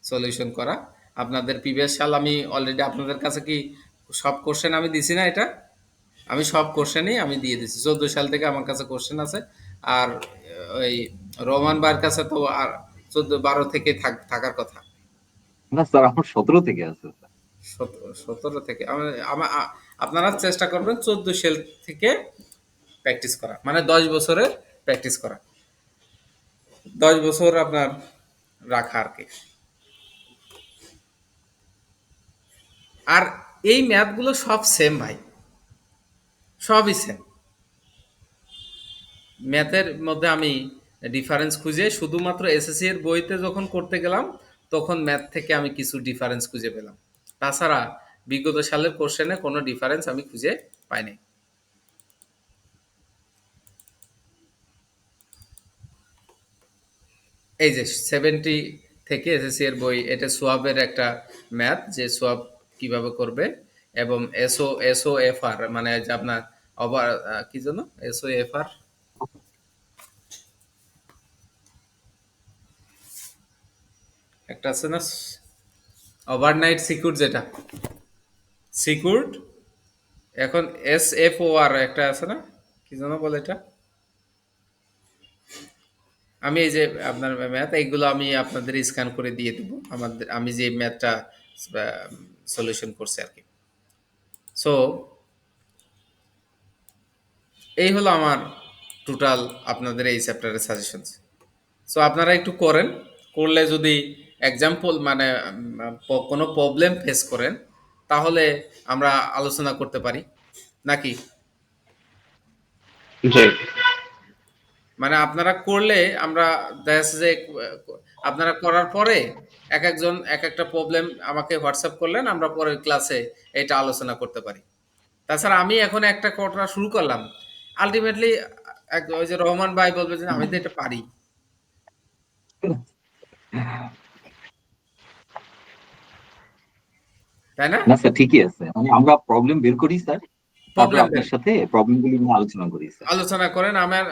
সলিউশন করা। আপনাদের প্রিভিয়াস সাল আমি অলরেডি আপনাদের কাছে কি সব কোশ্চেন আমি দিছি না? এটা আমি সব কোশ্চেনই আমি দিয়ে দিছি। 14 সাল থেকে আমার কাছে কোশ্চেন আছে। আর ওই রহমান ভাইয়ের কাছে তো আর 14-12 থেকে থাকার কথা। না স্যার, আমার 17 থেকে আছে স্যার। 17 থেকে আপনারা চেষ্টা করবেন 14 সাল থেকে প্র্যাকটিস করা, মানে 10 বছরের প্র্যাকটিস করা, 10 বছর আপনার রাখা আর কি। আর এই ম্যাথগুলো সব সেম ভাই, সবই সেম। ম্যাথের মধ্যে আমি ডিফারেন্স খুঁজে শুধুমাত্র এসএসসি এর বইতে যখন করতে গেলাম তখন ম্যাথ থেকে আমি কিছু ডিফারেন্স খুঁজে পেলাম। তাছাড়া বিগত সালের কোশ্চেনে কোনো ডিফারেন্স আমি খুঁজে পাইনি। এই যে 70 থেকে এসএসসি এর বই, এটা সোয়াবের একটা ম্যাথ, যে সোয়াব কিভাবে করবে, এবং এসও এফ আর মানে যে আপনার ওভার কি জন্য এসও এফ আর একটা আছে না, ওভারনাইট সিকিউর, যেটা সিকিউর, এখন এস এফ ও আর একটা আছে না, কি যেন বলে এটা। আমি এই যে আপনার ম্যাথ এইগুলো আমি আপনাদের স্ক্যান করে দিয়ে দেবো, আমি যে ম্যাথটা সলিউশন করছি আর কি। সো এই হলো আমার টোটাল আপনাদের এই চ্যাপ্টারের সাজেশন। সো আপনারা একটু করেন, করলে যদি এক্সাম্পল মানে কোনো প্রবলেম ফেস করেন তাহলে আমরা আলোচনা করতে পারি নাকি। জি। মানে আপনারা করলে আমরা দেখা যাচ্ছে যে আপনারা করার পরে এক একজন এক একটা প্রবলেম আমাকে হোয়াটসঅ্যাপ করলেন, আমরা পরের ক্লাসে এটা আলোচনা করতে পারি। তাছাড়া আমি এখন একটা করা শুরু করলাম, আলটিমেটলি ওই যে রহমান ভাই বলবে যে আমি তো এটা পারি, তাই না? না স্যার, ঠিকই আছে, মানে আমরা প্রবলেম বের করি স্যার, তারপর প্রবলেম আপনার সাথে প্রবলেমগুলি নিয়ে আলোচনা করি স্যার। আলোচনা করেন। আমার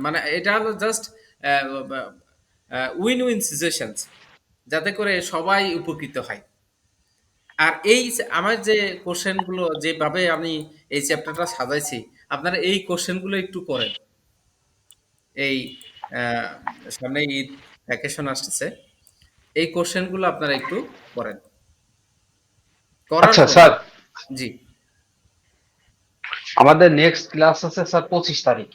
মানে এটা হলো জাস্ট উইন উইন সিচুয়েশনস, যাতে করে সবাই উপকৃত হয়। আর এই আমার যে কোশ্চেনগুলো যেভাবে আমি এই চ্যাপ্টারটা সাজাইছি, আপনারা এই কোশ্চেনগুলো একটু করেন। এই আহ, সামনে ঈদ ভ্যাকেশন আসতেছে, এই কোশ্চেনগুলো আপনারা একটু করেন, করার আচ্ছা পরে স্যার, জি আমাদের নেক্সট ক্লাস আছে স্যার 25 তারিখ।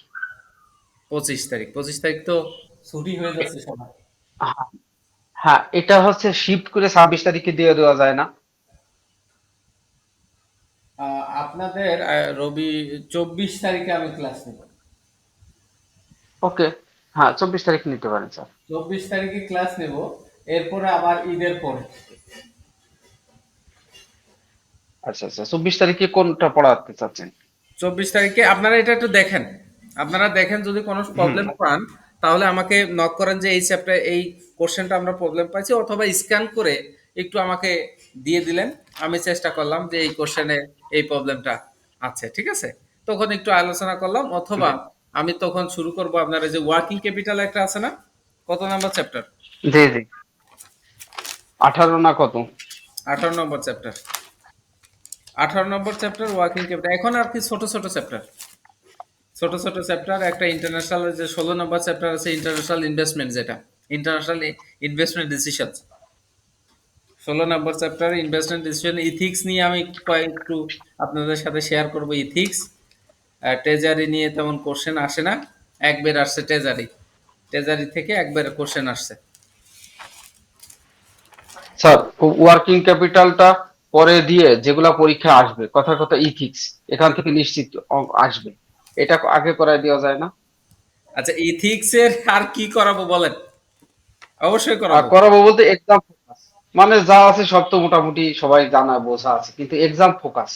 25 তারিখ, 25 তারিখ তো ছুটি হয়ে যাচ্ছে সবাই। হ্যাঁ, এটা হচ্ছে শিফট করে 26 তারিখে দিয়ে দেওয়া যায় না? আপনাদের রবি 24 তারিখে আমি ক্লাস নেব। ওকে, হ্যাঁ 24 তারিখ নিতে পারেন স্যার। 24 তারিখে ক্লাস নেব, এরপরে আবার ঈদের পরে। আচ্ছা আচ্ছা, 24 তারিখে কোনটা পড়াতে চাচ্ছেন? 24 তারিখে আপনারা এটা একটু দেখেন, আপনারা দেখেন যদি কোনো হুম। প্রবলেম পান তাহলে আমাকে নক করেন যে এই চ্যাপ্টার এই কোশ্চেনটা আমরা প্রবলেম পাইছি, অথবা স্ক্যান করে একটু আমাকে দিয়ে দিলেন, আমি চেষ্টা করলাম যে এই কোশ্চেনে এই প্রবলেমটা আছে, ঠিক আছে, তখন একটু আলোচনা করলাম, অথবা আমি তখন শুরু করব আপনার এই যে ওয়ার্কিং ক্যাপিটাল একটা আছে না, কত নাম্বার চ্যাপ্টার? জি জি, 18 না কত? 18 নম্বর চ্যাপ্টার, 18 নম্বর চ্যাপ্টার ওয়ার্কিং ক্যাপিটাল। এখন আর কি ছোট ছোট চ্যাপ্টার, ছোট ছোট চ্যাপ্টার, একটা ইন্টারন্যাশনাল যে 16 নম্বর চ্যাপ্টার আছে ইন্টারন্যাশনাল ইনভেস্টমেন্ট, যেটা ইন্টারন্যাশনাল ইনভেস্টমেন্ট ডিসিশন, 16 নম্বর চ্যাপ্টার ইনভেস্টমেন্ট ডিসিশন। ইথিক্স নিয়ে আমি একটু আপনাদের সাথে শেয়ার করব। ইথিক্স, ট্রেজারি নিয়ে তেমন কোশ্চেন আসে না, একবার আসছে ট্রেজারি, ট্রেজারি থেকে একবার কোশ্চেন আসছে। স্যার ওয়ার্কিং ক্যাপিটালটা পরে দিয়ে যেগুলা পরীক্ষা আসবে, কথা কথা ইথিক্স এখান থেকে নিশ্চিত আসবে, এটা আগে করায় দেওয়া যায় না? আচ্ছা, ইথিক্স এর আর কি করাবো বলেন? অবশ্যই আর করাবো। করাবো বলতে এক্সাম ফোকাস, মানে যা আছে সব তো মোটামুটি সবাই জানা বোঝা আছে, কিন্তু এক্সাম ফোকাস,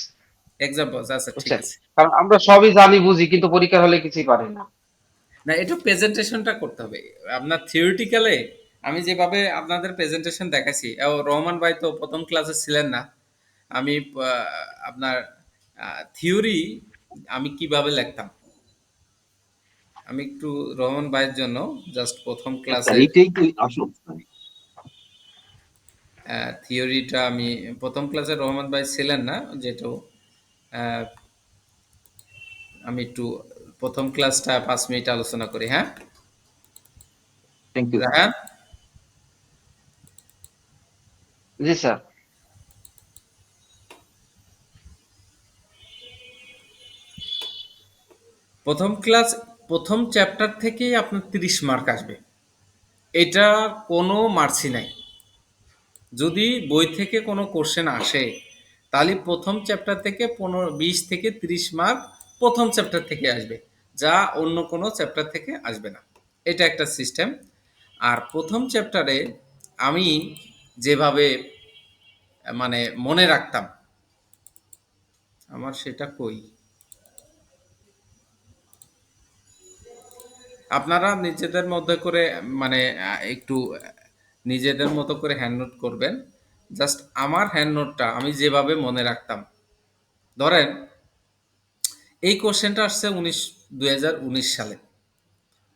এক্সাম্পল, আচ্ছা ঠিক বুঝছেন? আছে। কারণ আমরা সবই জানি বুঝি কিন্তু পরীক্ষা হলে কিছুই পারি না। না, একটু প্রেজেন্টেশনটা করতে হবে। আপনার থিওরিটিক্যালে আমি যেভাবে আপনাদের প্রেজেন্টেশন দেখাইছি, রহমান ভাই তো প্রথম ক্লাসে ছিলেন না। আমি আপনার থিওরি আমি কিভাবে লিখতাম, আমি একটু রহমান ভাইয়ের জন্য জাস্ট প্রথম হ্যাঁ স্যার, ক্লাসের এটাই তো আসল স্যার। থিওরিটা আমি প্রথম ক্লাসে রহমান ভাই ছিলেন না যেহেতু, আহ, আমি একটু প্রথম ক্লাসটা 5 মিনিট আলোচনা করি, হ্যাঁ থ্যাংক ইউ স্যার। রায়হান। জি স্যার। প্রথম ক্লাস, প্রথম চ্যাপ্টার থেকেই আপনার 30 মার্ক আসবে, এটা কোনো মার্সি নাই। যদি বই থেকে কোনো কোশ্চেন আসে তাহলে প্রথম চ্যাপ্টার থেকে 20 থেকে 30 মার্ক প্রথম চ্যাপ্টার থেকে আসবে, যা অন্য কোনো চ্যাপ্টার থেকে আসবে না। এটা একটা সিস্টেম। আর প্রথম চ্যাপ্টারে আমি যেভাবে মানে মনে রাখতাম, আমার সেটা কই, আপনারা নিজেদের মধ্যে করে মানে একটু নিজেদের মতো করে হ্যান্ড নোট করবেন। জাস্ট আমার হ্যান্ড নোটটা আমি যেভাবে মনে রাখতাম, ধরেন এই কোশ্চেনটা আসছে 2019 সালে,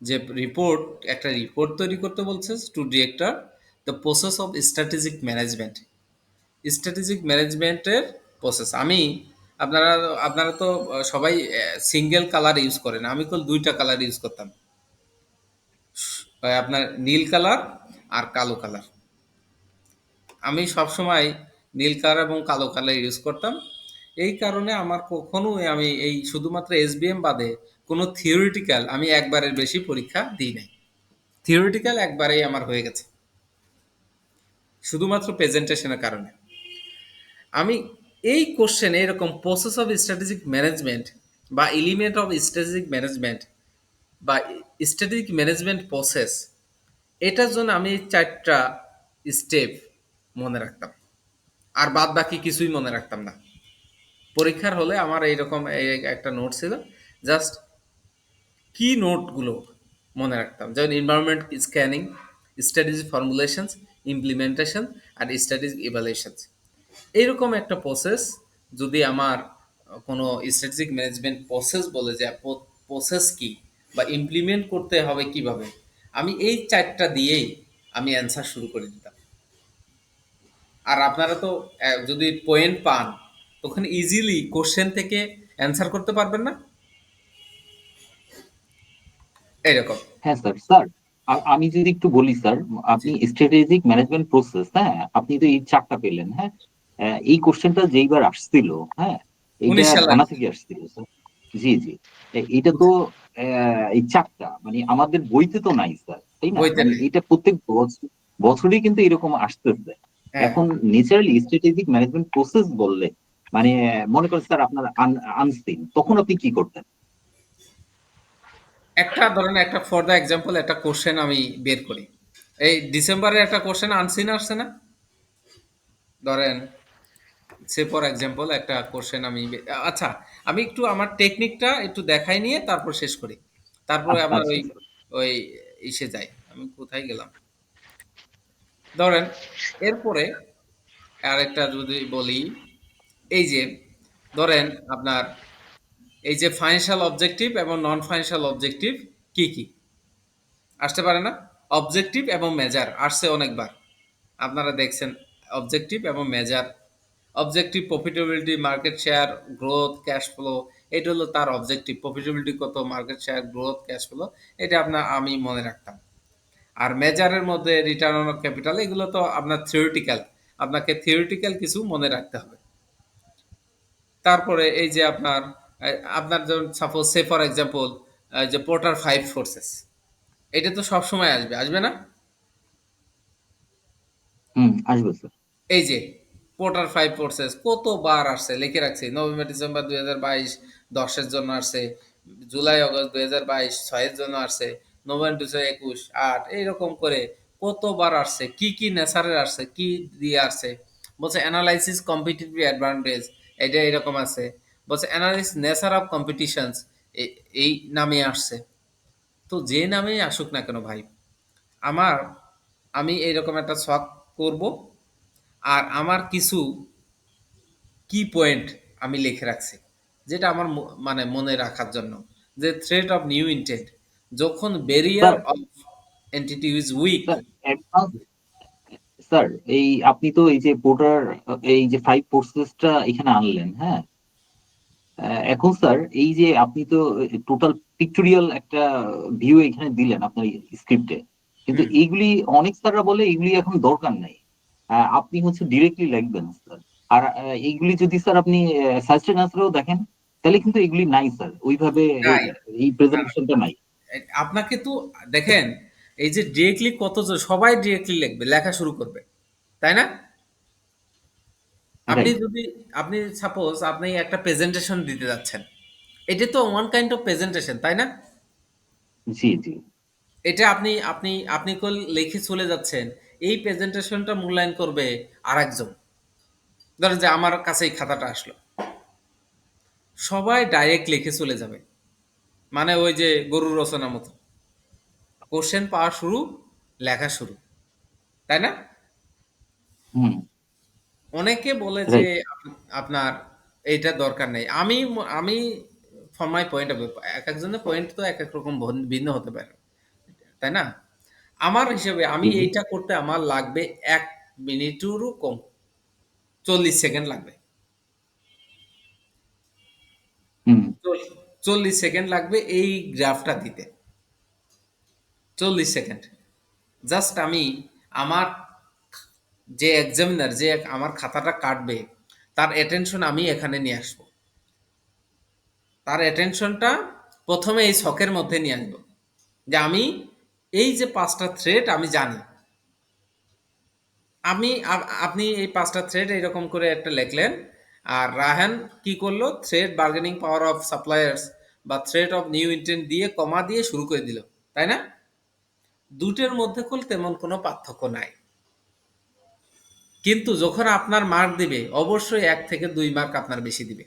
যে রিপোর্ট, একটা রিপোর্ট তৈরি করতে বলছে to director the process of strategic management. স্ট্র্যাটেজিক ম্যানেজমেন্টের প্রসেস আমি, আপনারা আপনারা তো সবাই সিঙ্গেল কালার ইউজ করেন, আমি তো 2টা কালার ইউজ করতাম, আপনার নীল কালার আর কালো কালার। আমি সবসময় নীল কালার এবং কালো কালার ইউজ করতাম। এই কারণে আমার কখনোই আমি এই শুধুমাত্র এসবিএম বাদে কোনো থিওরিটিক্যাল আমি একবারের বেশি পরীক্ষা দিই নাই। থিওরিটিক্যাল একবারেই আমার হয়ে গেছে শুধুমাত্র প্রেজেন্টেশনের কারণে। আমি এই কোশ্চেন এরকম প্রসেস অফ স্ট্র্যাটেজিক ম্যানেজমেন্ট বা এলিমেন্ট অফ স্ট্র্যাটেজিক ম্যানেজমেন্ট বা স্ট্র্যাটেজিক ম্যানেজমেন্ট প্রসেস, এটার জন্য আমি এই 4টা স্টেপ মনে রাখতাম, আর বাদ বাকি কিছুই মনে রাখতাম না। পরীক্ষার হলে আমার এইরকম একটা নোট ছিল, জাস্ট কি নোটগুলো মনে রাখতাম, যেমন environment scanning, strategy formulations, implementation আর স্ট্র্যাটেজিক ইভ্যালুয়েশনস। এইরকম একটা প্রসেস যদি আমার কোনো স্ট্র্যাটেজিক ম্যানেজমেন্ট প্রসেস বলে যে প্রসেস কি বা ইমপ্লিমেন্ট করতে হবে কিভাবে, আমি এই 4টা দিয়েই আমি অ্যান্সার শুরু করে দিতাম। আর আপনারা তো যদি পয়েন্ট পান তখন ইজিলি কোশ্চেন থেকে অ্যান্সার করতে পারবেন না, এরকম। হ্যাঁ স্যার। স্যার, আমি যদি একটু বলি স্যার, জি, আপনি স্ট্র্যাটেজিক ম্যানেজমেন্ট প্রসেস, হ্যাঁ আপনি তো এই চারটা পেলেন, হ্যাঁ। এই কোশ্চেনটা যেইবার আসছিল, হ্যাঁ, এইটা 19 সালে থানা আসছে, থেকে আসছিল স্যার। জি জি। এটা তো এই চারটা মানে আমাদের বইতে তো নাই স্যার, তাই না? বইতে মানে নেই। এটা প্রত্যেক বছরই কিন্তু এরকম আসতেছে। হ্যাঁ, এখন ন্যাচারালি স্ট্র্যাটেজিক ম্যানেজমেন্ট প্রসেস বললে মানে মনে করেন স্যার আপনার আনসিন, তখন আপনি কি করতেন? একটা ধরেন, একটা ফর দ্য এক্সাম্পল একটা কোশ্চেন আমি বের করি। এই ডিসেম্বরের একটা কোশ্চেন আনসিন আসছে না, ধরেন সে ফর এক্সাম্পল একটা কোশ্চেন আমি আচ্ছা, আমি একটু আমার টেকনিকটা একটু দেখাই নিয়ে তারপর শেষ করি, তারপরে আচ্ছা আপনার আচ্ছা ওই স্যার। ওই ইসে যাই, আমি কোথায় গেলাম, ধরেন এরপরে আরেকটা যদি বলি, এই যে ধরেন আপনার এই যে ফাইন্যান্সিয়াল অবজেক্টিভ এবং নন ফাইন্যান্সিয়াল অবজেক্টিভ কি কি আসতে পারে না, অবজেক্টিভ এবং মেজার আসছে অনেকবার, আপনারা দেখছেন অবজেক্টিভ এবং measure. Objective profitability, market share, growth, cash flow, এটা হলো তার অবজেক্টিভ। প্রফিটেবিলিটি কত, market share, growth, cash flow, এটা আপনার আমি মনে রাখতাম। আর মেজারের মধ্যে রিটার্ন অন ক্যাপিটাল, এগুলো তো আপনার থিওরিটিক্যাল, আপনাকে থিওরিটিক্যাল কিছু মনে রাখতে হবে। তারপরে এই যে আপনার আপনার যেমন সাপোজ সে ফর এক্সাম্পল যে পোর্টার 5 ফোর্সেস, এটা তো সবসময় আসবে, আসবে না? হুম, আসবে স্যার। এই যে পোর্টার 5 প্রসেস কতবার আসছে লিখে রাখছি। নভেম্বর ডিসেম্বর 2022 10 এর জন্য আসছে, জুলাই অগস্ট 2022 6 এর জন্য আসছে, নভেম্বর ডিসেম্বর 21 8 এইরকম করে কতবার আসছে, কি কি নেচারের আসছে, কি দিয়ে আসছে। বলছে অ্যানালাইসিস কম্পিটিটিভ অ্যাডভান্টেজ, এটা এরকম আছে। বলছে অ্যানালাইসিস নেচার অফ কম্পিটিশনস, এই নামে আসছে। তো যে নামেই আসুক না কেন ভাই, আমার আমি এইরকম একটা শখ করব, আর আমার কিছু কি পয়েন্ট আমি লিখে রাখছি, যেটা আমার মানে মনে রাখার জন্য, যে থ্রেট অফ নিউ ইন্টেন্ট, যখন barrier sir of entity is weak. Sir advance sir এই আপনি তো এই যে পোর্টার এই যে 5 প্রসেসটা এখানে আনলেন, হ্যাঁ। এখন স্যার এই যে আপনি তো টোটাল পিক্টোরিয়াল একটা ভিউ এখানে দিলেন আপনার স্ক্রিপ্টে, কিন্তু হুম। এইগুলি অনেক স্যাররা বলে এগুলি এখন দরকার নাই। আপনি হচ্ছে ডিরেক্টলি লিখবেন স্যার। আর এইগুলি যদি স্যার আপনি সাজেস্টেড আনসারেও দেখেন, তাহলে কিন্তু এগুলি নাই স্যার, ওইভাবে তাই এই না, প্রেজেন্টেশনটা নাই। আপনাকে তো দেখেন, এই যে ডিরেক্টলি কতজন সবাই ডিরেক্টলি লিখবে, লেখা শুরু করবে, তাই না? আপনি রাইট। যদি আপনি সাপোজ আপনি একটা প্রেজেন্টেশন দিতে যাচ্ছেন, এটা তো ওয়ান কাইন্ড অফ প্রেজেন্টেশন, তাই না? জি জি। এটা আপনি আপনি আপনি লিখে চলে যাচ্ছেন, এই প্রেজেন্টেশনটা মূল্যায়ন করবে আরেকজন। ধরেন যে আমার কাছে এই খাতাটা আসলো, সবাই ডাইরেক্ট লিখে চলে যাবে, মানে ওই যে গরুর রচনার মতো, কোশ্চেন পাওয়া শুরু, লেখা শুরু, তাই না? হুম। অনেকে বলে যে রাইট। আপনার এইটা দরকার নেই। আমি for my point of view, এক একজনের পয়েন্ট তো এক এক রকম ভিন্ন হতে পারে, তাই না? আমার হিসেবে আমি জি জি। এইটা করতে আমার লাগবে 1 মিনিটেরও কম, 40 সেকেন্ড লাগবে। হুম 40 সেকেন্ড লাগবে এই গ্রাফটা দিতে, 40 সেকেন্ড। জাস্ট আমি আমার যে এক্সামিনার যে আমার খাতাটা কাটবে, তার অ্যাটেনশন আমি এখানে নিয়ে আসবো। তার অ্যাটেনশনটা প্রথমে এই ছকের মধ্যে নিয়ে আসবো, যে আমি এই যে 5টা থ্রেড আমি জানি। আপনি এই 5টা থ্রেড এইরকম করে একটা লিখলেন, আর রাহান কি করলো, thread bargaining power of suppliers বা থ্রেড অফ নিউ ইন্টেন্ট দিয়ে কমা দিয়ে শুরু করে দিল, তাই না? দুটের মধ্যে তেমন কোনো পার্থক্য নাই। কিন্তু যখন আপনার মার্ক দিবে, অবশ্যই 1 থেকে 2 মার্ক আপনার বেশি দিবে।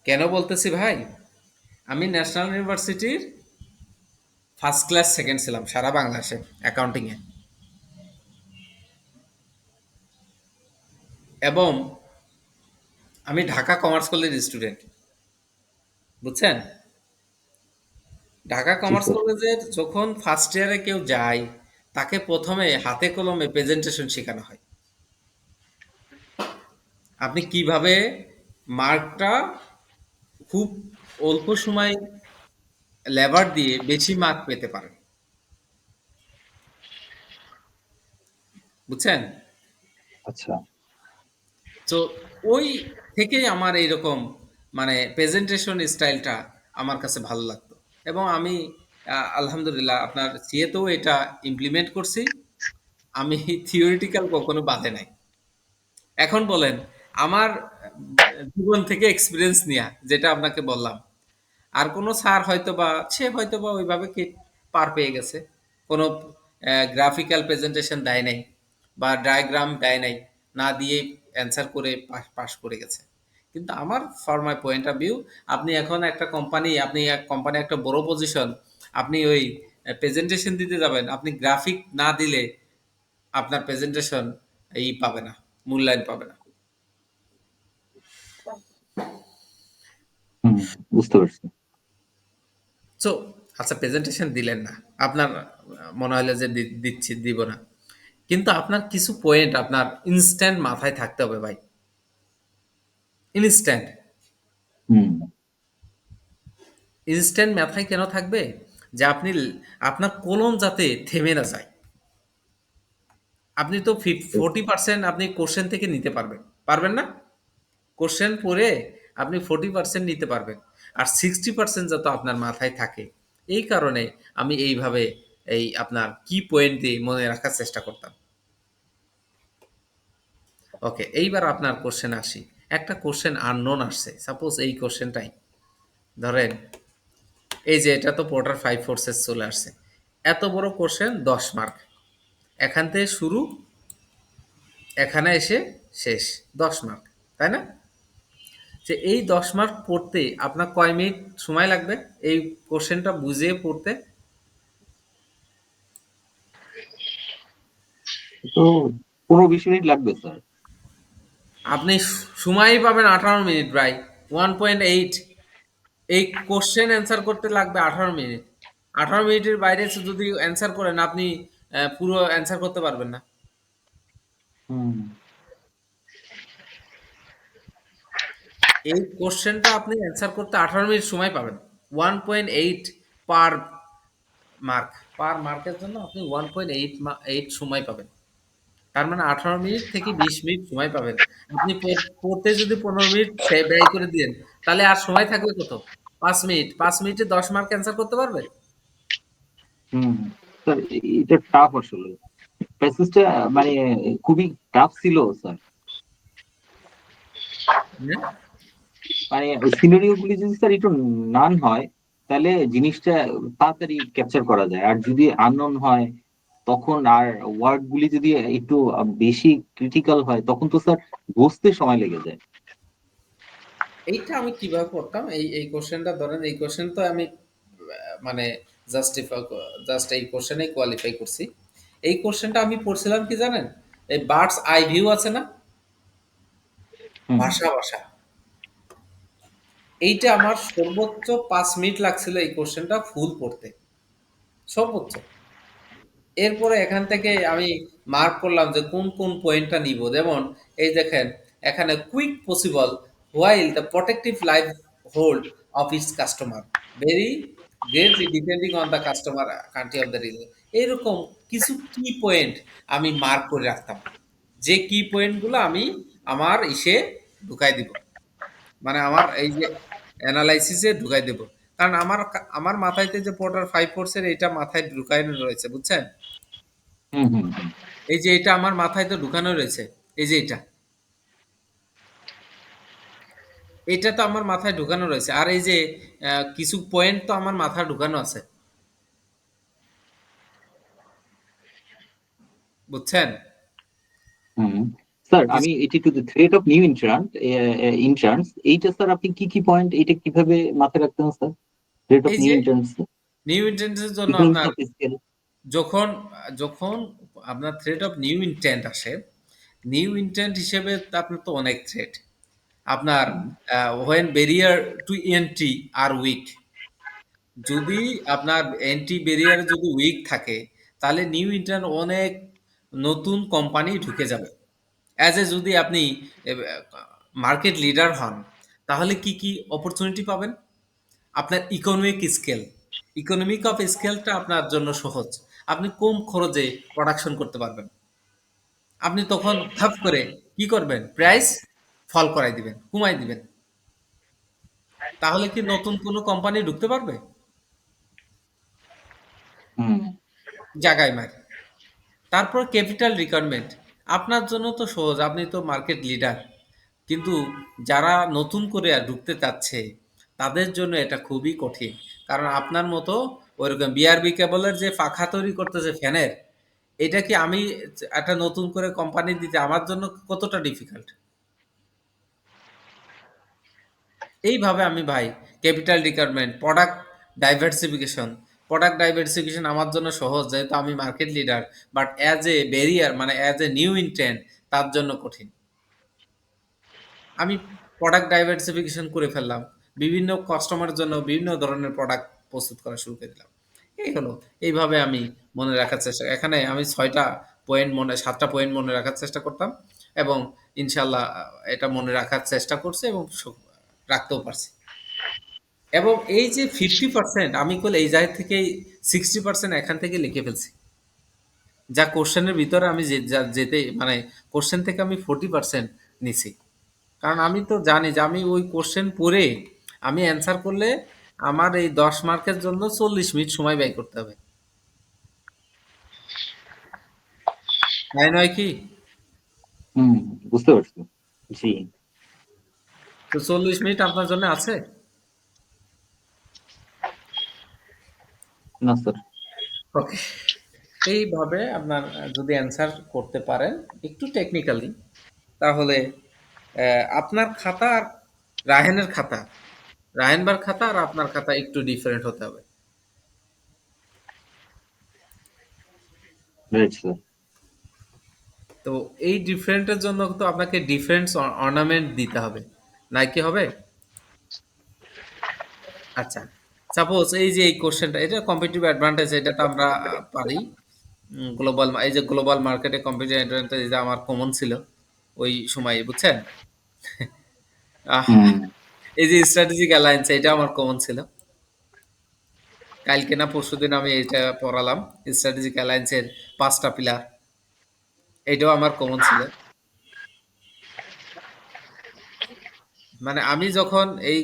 কেন বলতেছি ভাই, আমি ন্যাশনাল ইউনিভার্সিটির ফার্স্ট ক্লাস সেকেন্ড ছিলাম সারা বাংলাদেশে অ্যাকাউন্টিংয়ে, এবং আমি ঢাকা কমার্স কলেজের স্টুডেন্ট, বুঝছেন? ঢাকা জি কমার্স স্যার। কলেজের যখন ফার্স্ট ইয়ারে কেউ যায়, তাকে প্রথমে হাতে কলমে প্রেজেন্টেশন শেখানো হয়। আপনি কিভাবে মার্কটা খুব অল্প সময় লেবার দিয়ে বেশি মার্ক পেতে পারেন, বুঝছেন? আচ্ছা। তো ওই থেকেই আমার এইরকম মানে প্রেজেন্টেশন স্টাইলটা আমার কাছে ভালো লাগতো, এবং আমি আলহামদুলিল্লাহ আপনার সিএতেও এটা ইমপ্লিমেন্ট করছি। আমি থিওরিটিক্যাল কখনো বাদে নাই। এখন বলেন, আমার জীবন থেকে এক্সপেরিয়েন্স নিয়া যেটা আপনাকে বললাম, আর কোনো স্যার হয়তোবা সে হয়তোবা ওইভাবে কি পার পেয়ে গেছে, কোনো গ্রাফিক্যাল প্রেজেন্টেশন দেয় নাই বা ডায়াগ্রাম দেয় নাই, না দিয়ে অ্যান্সার করে পাস করে গেছে। কিন্তু আমার for my point of view, আপনি এখন একটা কোম্পানি, আপনি এক কোম্পানি একটা বড় পজিশন, আপনি ওই প্রেজেন্টেশন দিতে যাবেন, আপনি গ্রাফিক না দিলে আপনার প্রেজেন্টেশন এই পাবে না, মূল্যায়ন পাবে না। হুম, বুঝতে পারছি। সো আচ্ছা, প্রেজেন্টেশন দিলেন না, আপনার মনে হলো যে দিচ্ছি দিব না, কিন্তু আপনার কিছু পয়েন্ট আপনার ইনস্ট্যান্ট মাথায় থাকতে হবে ভাই, ইনস্ট্যান্ট। হুম। ইনস্ট্যান্ট মাথায় কেন থাকবে, যে আপনি আপনার কলম যাতে থেমে না যায়। আপনি তো 40% আপনি কোশ্চেন থেকে নিতে পারবেন, পারবেন না? কোশ্চেন পড়ে আপনি 40% নিতে পারবেন, আর 60% যত আপনার মাথায় থাকে। এই কারণে আমি এইভাবে এই আপনার কি পয়েন্ট দিয়ে মনে রাখার চেষ্টা করতাম। ওকে, এইবার আপনার কোশ্চেন আসি। একটা কোশ্চেন আননোন আসছে, সাপোজ এই কোশ্চেনটাই ধরেন, এই যে এটা তো পোর্টার 5 ফোর্সেস চলে আসছে, এত বড় কোশ্চেন 10 মার্ক, এখান থেকে শুরু, এখানে এসে শেষ, 10 মার্ক, তাই না? যে এই 10 মার্ক পড়তে আপনার কয় মিনিট সময় লাগবে এই কোশ্চেনটা বুঝিয়ে পড়তে? তো 15-20 মিনিট লাগবে স্যার। আপনি সময়ই পাবেন 18 মিনিট ভাই, 1.8। এই কোশ্চেন অ্যান্সার করতে লাগবে 18 মিনিট। 18 মিনিটের বাইরে যদি অ্যান্সার করেন আপনি পুরো অ্যান্সার করতে পারবেন না। হুম এই কোশ্চেনটা আপনি অ্যান্সার করতে 18 মিনিট সময় পাবেন, 1.8 পার মার্ক। পার মার্কের জন্য আপনি 1.8 সময় পাবেন। তার মানে 18 মিনিট থেকে 20 মিনিট সময় পাবেন। আপনি পড়তে যদি 15 মিনিট ব্যয় করে দিন, তাহলে আর সময় থাকবে কত? 5 মিনিট। 5 মিনিটে 10 মার্ক অ্যান্সার করতে পারবে? হুম স্যার, এটা টাফ আসলে, প্যাসেজটা মানে খুবই টাফ ছিল স্যার। হ্যাঁ? মানে ওই সিনারিও গুলি যদি স্যার একটু নান হয়, তাহলে জিনিসটা তাড়াতাড়ি ক্যাপচার করা যায়। আর যদি আননোন হয় তখন, আর ওয়ার্ড গুলি যদি একটু বেশি ক্রিটিক্যাল হয়, তখন তো স্যার বুঝতে সময় লেগে যায়। এইটা আমি কিভাবে পড়তাম, এই কোশ্চেনটা ধরেন, এই কোশ্চেন তো আমি মানে জাস্টিফাই, জাস্ট এই কোশ্চেনেই কোয়ালিফাই করছি। এই কোশ্চেনটা আমি পড়ছিলাম কি জানেন, এই বার্ডস আই ভিউ আছে না, হুম ভাষা ভাষা, এইটা আমার সর্বোচ্চ 5 মিনিট লাগছিল এই কোশ্চেনটা ফুল পড়তে, সর্বোচ্চ। এরপরে এখান থেকে আমি মার্ক করলাম যে কোন কোন পয়েন্টটা নিব। যেমন এই দেখেন, এখানে quick possible while the protective life hold of its customer very greatly depending on the customer country of the reason. এইরকম কিছু কি পয়েন্ট আমি মার্ক করে রাখতাম, যে কি পয়েন্টগুলো আমি আমার ইসে ঢুকাই দিব, মানে আমার এই যে অ্যানালাইসিসে ঢুকাই দেব। কারণ আমার মাথায়তে যে পোর্টার 5 কোর্সের এটা মাথায় ঢুকানো রয়েছে, বুঝছেন? হুম হুম হুম। এই যে এটা আমার মাথায় তো ঢুকানো রয়েছে, এই যে এটা তো আমার মাথায় ঢুকানো রয়েছে। আর এই যে কিছু পয়েন্ট তো আমার মাথায় ঢুকানো আছে, বুঝছেন? হুম স্যার, আমি কিছু এটি to the threat of new entrants, এইটা স্যার আপনি কি কি পয়েন্ট, এটা কিভাবে মাথায় রাখতেন স্যার? থ্রেট অফ এই নিউ যে ইন্ট্রান্স, নিউ ইন্টেন্সের জন্য ইকোনমিক্স আপনার অফ স্কেল। যখন যখন আপনার থ্রেট অফ নিউ ইন্টেন্ট আসে, নিউ ইন্টেন্ট হিসেবে তো আপনার তো অনেক থ্রেট আপনার, when barrier to entry are weak, যদি আপনার এন্ট্রি ব্যারিয়ার যদি উইক থাকে, তাহলে নিউ ইন্টার্ন অনেক নতুন কোম্পানি ঢুকে যাবে। অ্যাজ এ যদি আপনি মার্কেট লিডার হন, তাহলে কি কি অপরচুনিটি পাবেন? আপনার ইকোনমিক স্কেল, ইকোনমিক অফ স্কেলটা আপনার জন্য সহজ। আপনি কম খরচে প্রোডাকশন করতে পারবেন। আপনি তখন ধাপ করে কি করবেন, প্রাইস ফল করাই দিবেন, কমাই দিবেন। তাহলে কি নতুন কোনো কোম্পানি ঢুকতে পারবে? হুম জাগায় মার। তারপর ক্যাপিটাল রিকোয়ারমেন্ট, আপনার জন্য তো সহজ, আপনি তো মার্কেট লিডার। কিন্তু যারা নতুন করে আর ঢুকতে চাচ্ছে, তাদের জন্য এটা খুবই কঠিন। কারণ আপনার মতো ওইরকম বিআরবি কেবলের যে পাখা তৈরি করতেছে ফ্যানের, এটা কি আমি একটা নতুন করে কোম্পানি দিতে আমার জন্য কতটা ডিফিকাল্ট? এইভাবে আমি ভাই capital requirement, diversification product diversification আমার জন্য সহজ, যেহেতু আমি market leader. But as a barrier, মানে অ্যাজ এ নিউ ইন্টেন্ট, তার জন্য কঠিন। আমি প্রোডাক্ট ডাইভার্সিফিকেশন করে ফেললাম, বিভিন্ন কাস্টমারের জন্য বিভিন্ন ধরনের প্রোডাক্ট প্রস্তুত করা শুরু করে দিলাম। এই হলো, এইভাবে আমি মনে রাখার চেষ্টা, এখানে আমি 7টা পয়েন্ট মনে রাখার চেষ্টা করতাম, এবং ইনশাল্লাহ এটা মনে রাখার চেষ্টা করছি, এবং রাখতেও পারছি। এবং এই যে 50% আমি করলে এই জায়গা থেকেই 60% এখান থেকে লিখে ফেলছি, যা কোশ্চেনের ভিতরে আমি যেতে মানে কোশ্চেন থেকে আমি 40% নিছি। কারণ আমি তো জানি যে আমি ওই কোশ্চেন পড়ে আমি অ্যান্সার করলে আমার এই 10 মার্কের জন্য 40 মিনিট সময় ব্যয় করতে হবে, তাই নয় কি? হুম, বুঝতে পারছি। জি। তো 40 মিনিট আপনার জন্য আছে? না স্যার। ওকে। এইভাবে আপনার যদি অ্যান্সার করতে পারেন একটু টেকনিক্যালি, তাহলে আপনার খাতা আর রাহেনের খাতা, রাহেনবার খাতা আর আপনার খাতা একটু ডিফারেন্ট হতে হবে। Right sir. তো এই ডিফারেন্টের জন্য তো আপনাকে ডিফারেন্ট অর্নামেন্ট দিতে হবে, নাই কি হবে? আচ্ছা, সাপোজ এই যে এই কোশ্চেনটা, এটা কম্পিটিটিভ অ্যাডভান্টেজ, এটা তো আমরা পারি। গ্লোবাল, এই যে গ্লোবাল মার্কেটে কম্পিটিটিভ অ্যাডভান্টেজ, এটা আমার কমন ছিল ওই সময়, বুঝছেন? আহ, হুম। এই যে স্ট্র্যাটেজিক অ্যালায়েন্স, এটা আমার কমন ছিল। কালকে না পরশুদিন আমি এটা পড়ালাম, স্ট্র্যাটেজিক অ্যালায়েন্সের 5টা পিলার, এটাও আমার কমন ছিল। মানে আমি যখন এই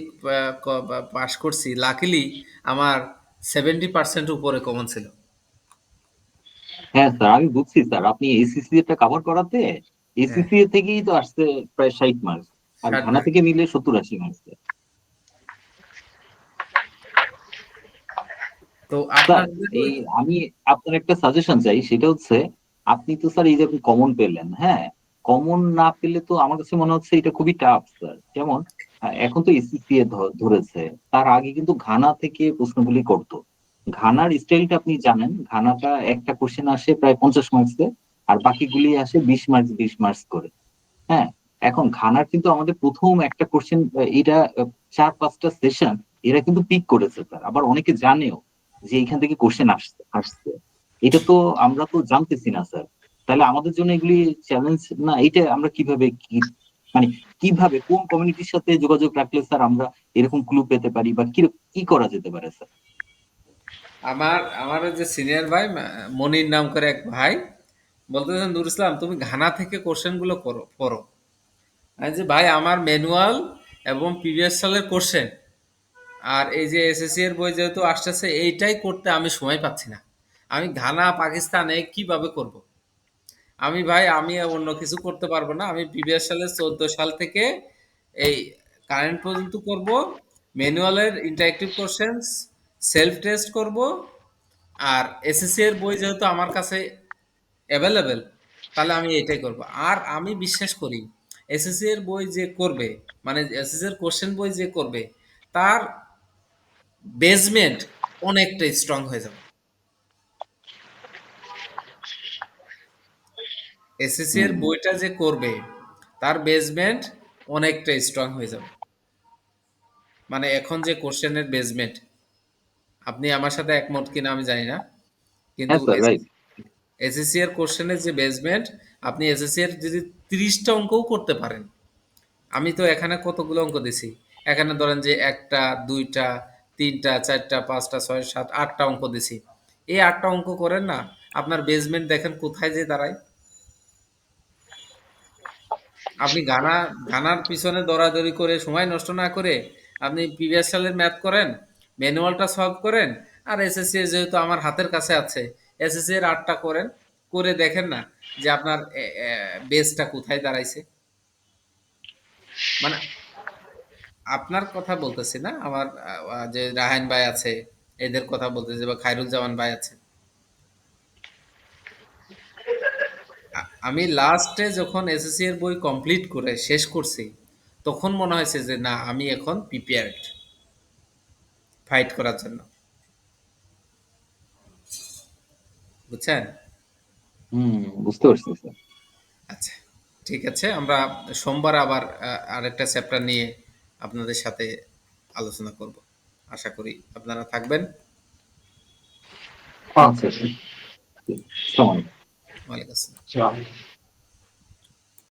পাশ করছি, লাকিলি আমার 70% উপরে কমন ছিল। হ্যাঁ স্যার, আমি বুঝছি স্যার, আপনি এসিসি টা কভার করাতে হ্যাঁ, এসিসি থেকেই তো আসছে প্রায় 60 মার্কস, আর 60 ঘানা মার্ক। থেকে মিলে 70-80 মার্কস। তো স্যার, আপনাদের এই আমি আপনার একটা সাজেশন চাই, সেটা হচ্ছে আপনি তো স্যার এই যে কমন পেলেন, হ্যাঁ, কমন না পেলে তো আমার কাছে মনে হচ্ছে এটা খুবই টাফ স্যার। যেমন এখন তো এসিসি এ ধরেছে, তার আগে কিন্তু ঘানা থেকে প্রশ্নগুলি করতো। ঘানার স্টাইলটা আপনি জানেন, ঘানাটা একটা কোশ্চেন আসে প্রায় 50 মার্কসে, আর বাকিগুলি আসে 20 মার্কস 20 মার্কস করে। হ্যাঁ, এখন ঘানার কিন্তু আমাদের প্রথম একটা কোশ্চেন, এটা 4-5টা সেশন এরা কিন্তু পিক করেছে স্যার, আবার অনেকে জানেও যে এখান থেকে কোশ্চেন আসছে আসছে। এটা তো আমরা তো জানতেছি না স্যার। তাহলে আমাদের জন্য এগুলি চ্যালেঞ্জ না? এটা আমরা কিভাবে কি, মানে কিভাবে কোন কমিউনিটির সাথে যোগাযোগ রাখলে স্যার আমরা এরকম ক্লু পেতে পারি, বা কি কি করা যেতে পারে স্যার? আমার আমার ওই যে সিনিয়র ভাই, মনির নাম করে এক ভাই, বলতেছেন, নুর ইসলাম তুমি ঘানা থেকে কোশ্চেনগুলো করো পড়ো। আমি যে ভাই, আমার ম্যানুয়াল এবং প্রিভিয়াস সালের কোশ্চেন আর এই যে এসএসসি এর বই যেহেতু আসতেছে, এইটাই করতে আমি সময় পাচ্ছি না। আমি ঘানা পাকিস্তানে কিভাবে করব? আমি অন্য কিছু করতে পারবো না। আমি প্রিভিয়াস সালের 14 সাল থেকে এই কারেন্ট পর্যন্ত করব, ম্যানুয়ালের ইন্টারেক্টিভ কোশ্চেন্স, সেলফ টেস্ট করব। আর এসএসসি এর বই যেহেতু আমার কাছে অ্যাভেলেবেল, তাহলে আমি এটাই করব। আর আমি বিশ্বাস করি, এসএসসি এর বই যে করবে, মানে এসএসসি এর কোশ্চেন বই যে করবে, তার বেসমেন্ট অনেকটা স্ট্রং হয়ে যাবে। এসএসসি এর হুম। বইটা যে করবে, তার বেসমেন্ট অনেকটা স্ট্রং হয়ে যাবে। মানে এখন যে কোশ্চেনের বেসমেন্ট, আপনি আমার সাথে একমত কিনা আমি জানি না, কিন্তু হ্যাঁ স্যার, রাইট। এসএসসি এর কোশ্চেনের যে বেসমেন্ট, আপনি এসএসসি এর যদি 30টা অঙ্কও করতে পারেন, আমি তো এখানে কতগুলো অঙ্ক দিছি, এখানে ধরেন যে একটা, দুইটা, তিনটা, চারটা, পাঁচটা, ছয়, সাত, 8টা অঙ্ক দিছি। এই 8টা অঙ্ক করেন না, আপনার বেসমেন্ট দেখেন কোথায় যে দাঁড়ায়। আপনি গানার পিছনে দৌড়াদৌড়ি করে সময় নষ্ট না করে আপনি প্রিভিয়াস সালের ম্যাথ করেন, ম্যানুয়ালটা সলভ করেন, আর এসএসসি যেহেতু আমার হাতের কাছে আছে, এসএসসি এর 8টা করেন, করে দেখেন না যে আপনার বেসটা কোথায় দাঁড়াইছে। মানে আপনার কথা বলতেছি না, আমার যে রাহান ভাই আছে এদের কথা বলতেছি, বা খায়রুল জামান ভাই আছে। আমি লাস্টে যখন এসএসসি এর বই কমপ্লিট করে শেষ করছি, তখন মনে হয়েছে যে না, আমি এখন প্রিপেয়ার্ড ফাইট করার জন্য। বুঝছেন? হুম, বুঝতে পারছি স্যার। আচ্ছা, ঠিক আছে, আমরা সোমবার আবার আরেকটা চ্যাপ্টার নিয়ে আপনাদের সাথে আলোচনা করব। আশা করি আপনারা থাকবেন। আচ্ছা স্যার। আসসালামু আলাইকুম। ওয়ালাইকুম আসসালাম। ওকে।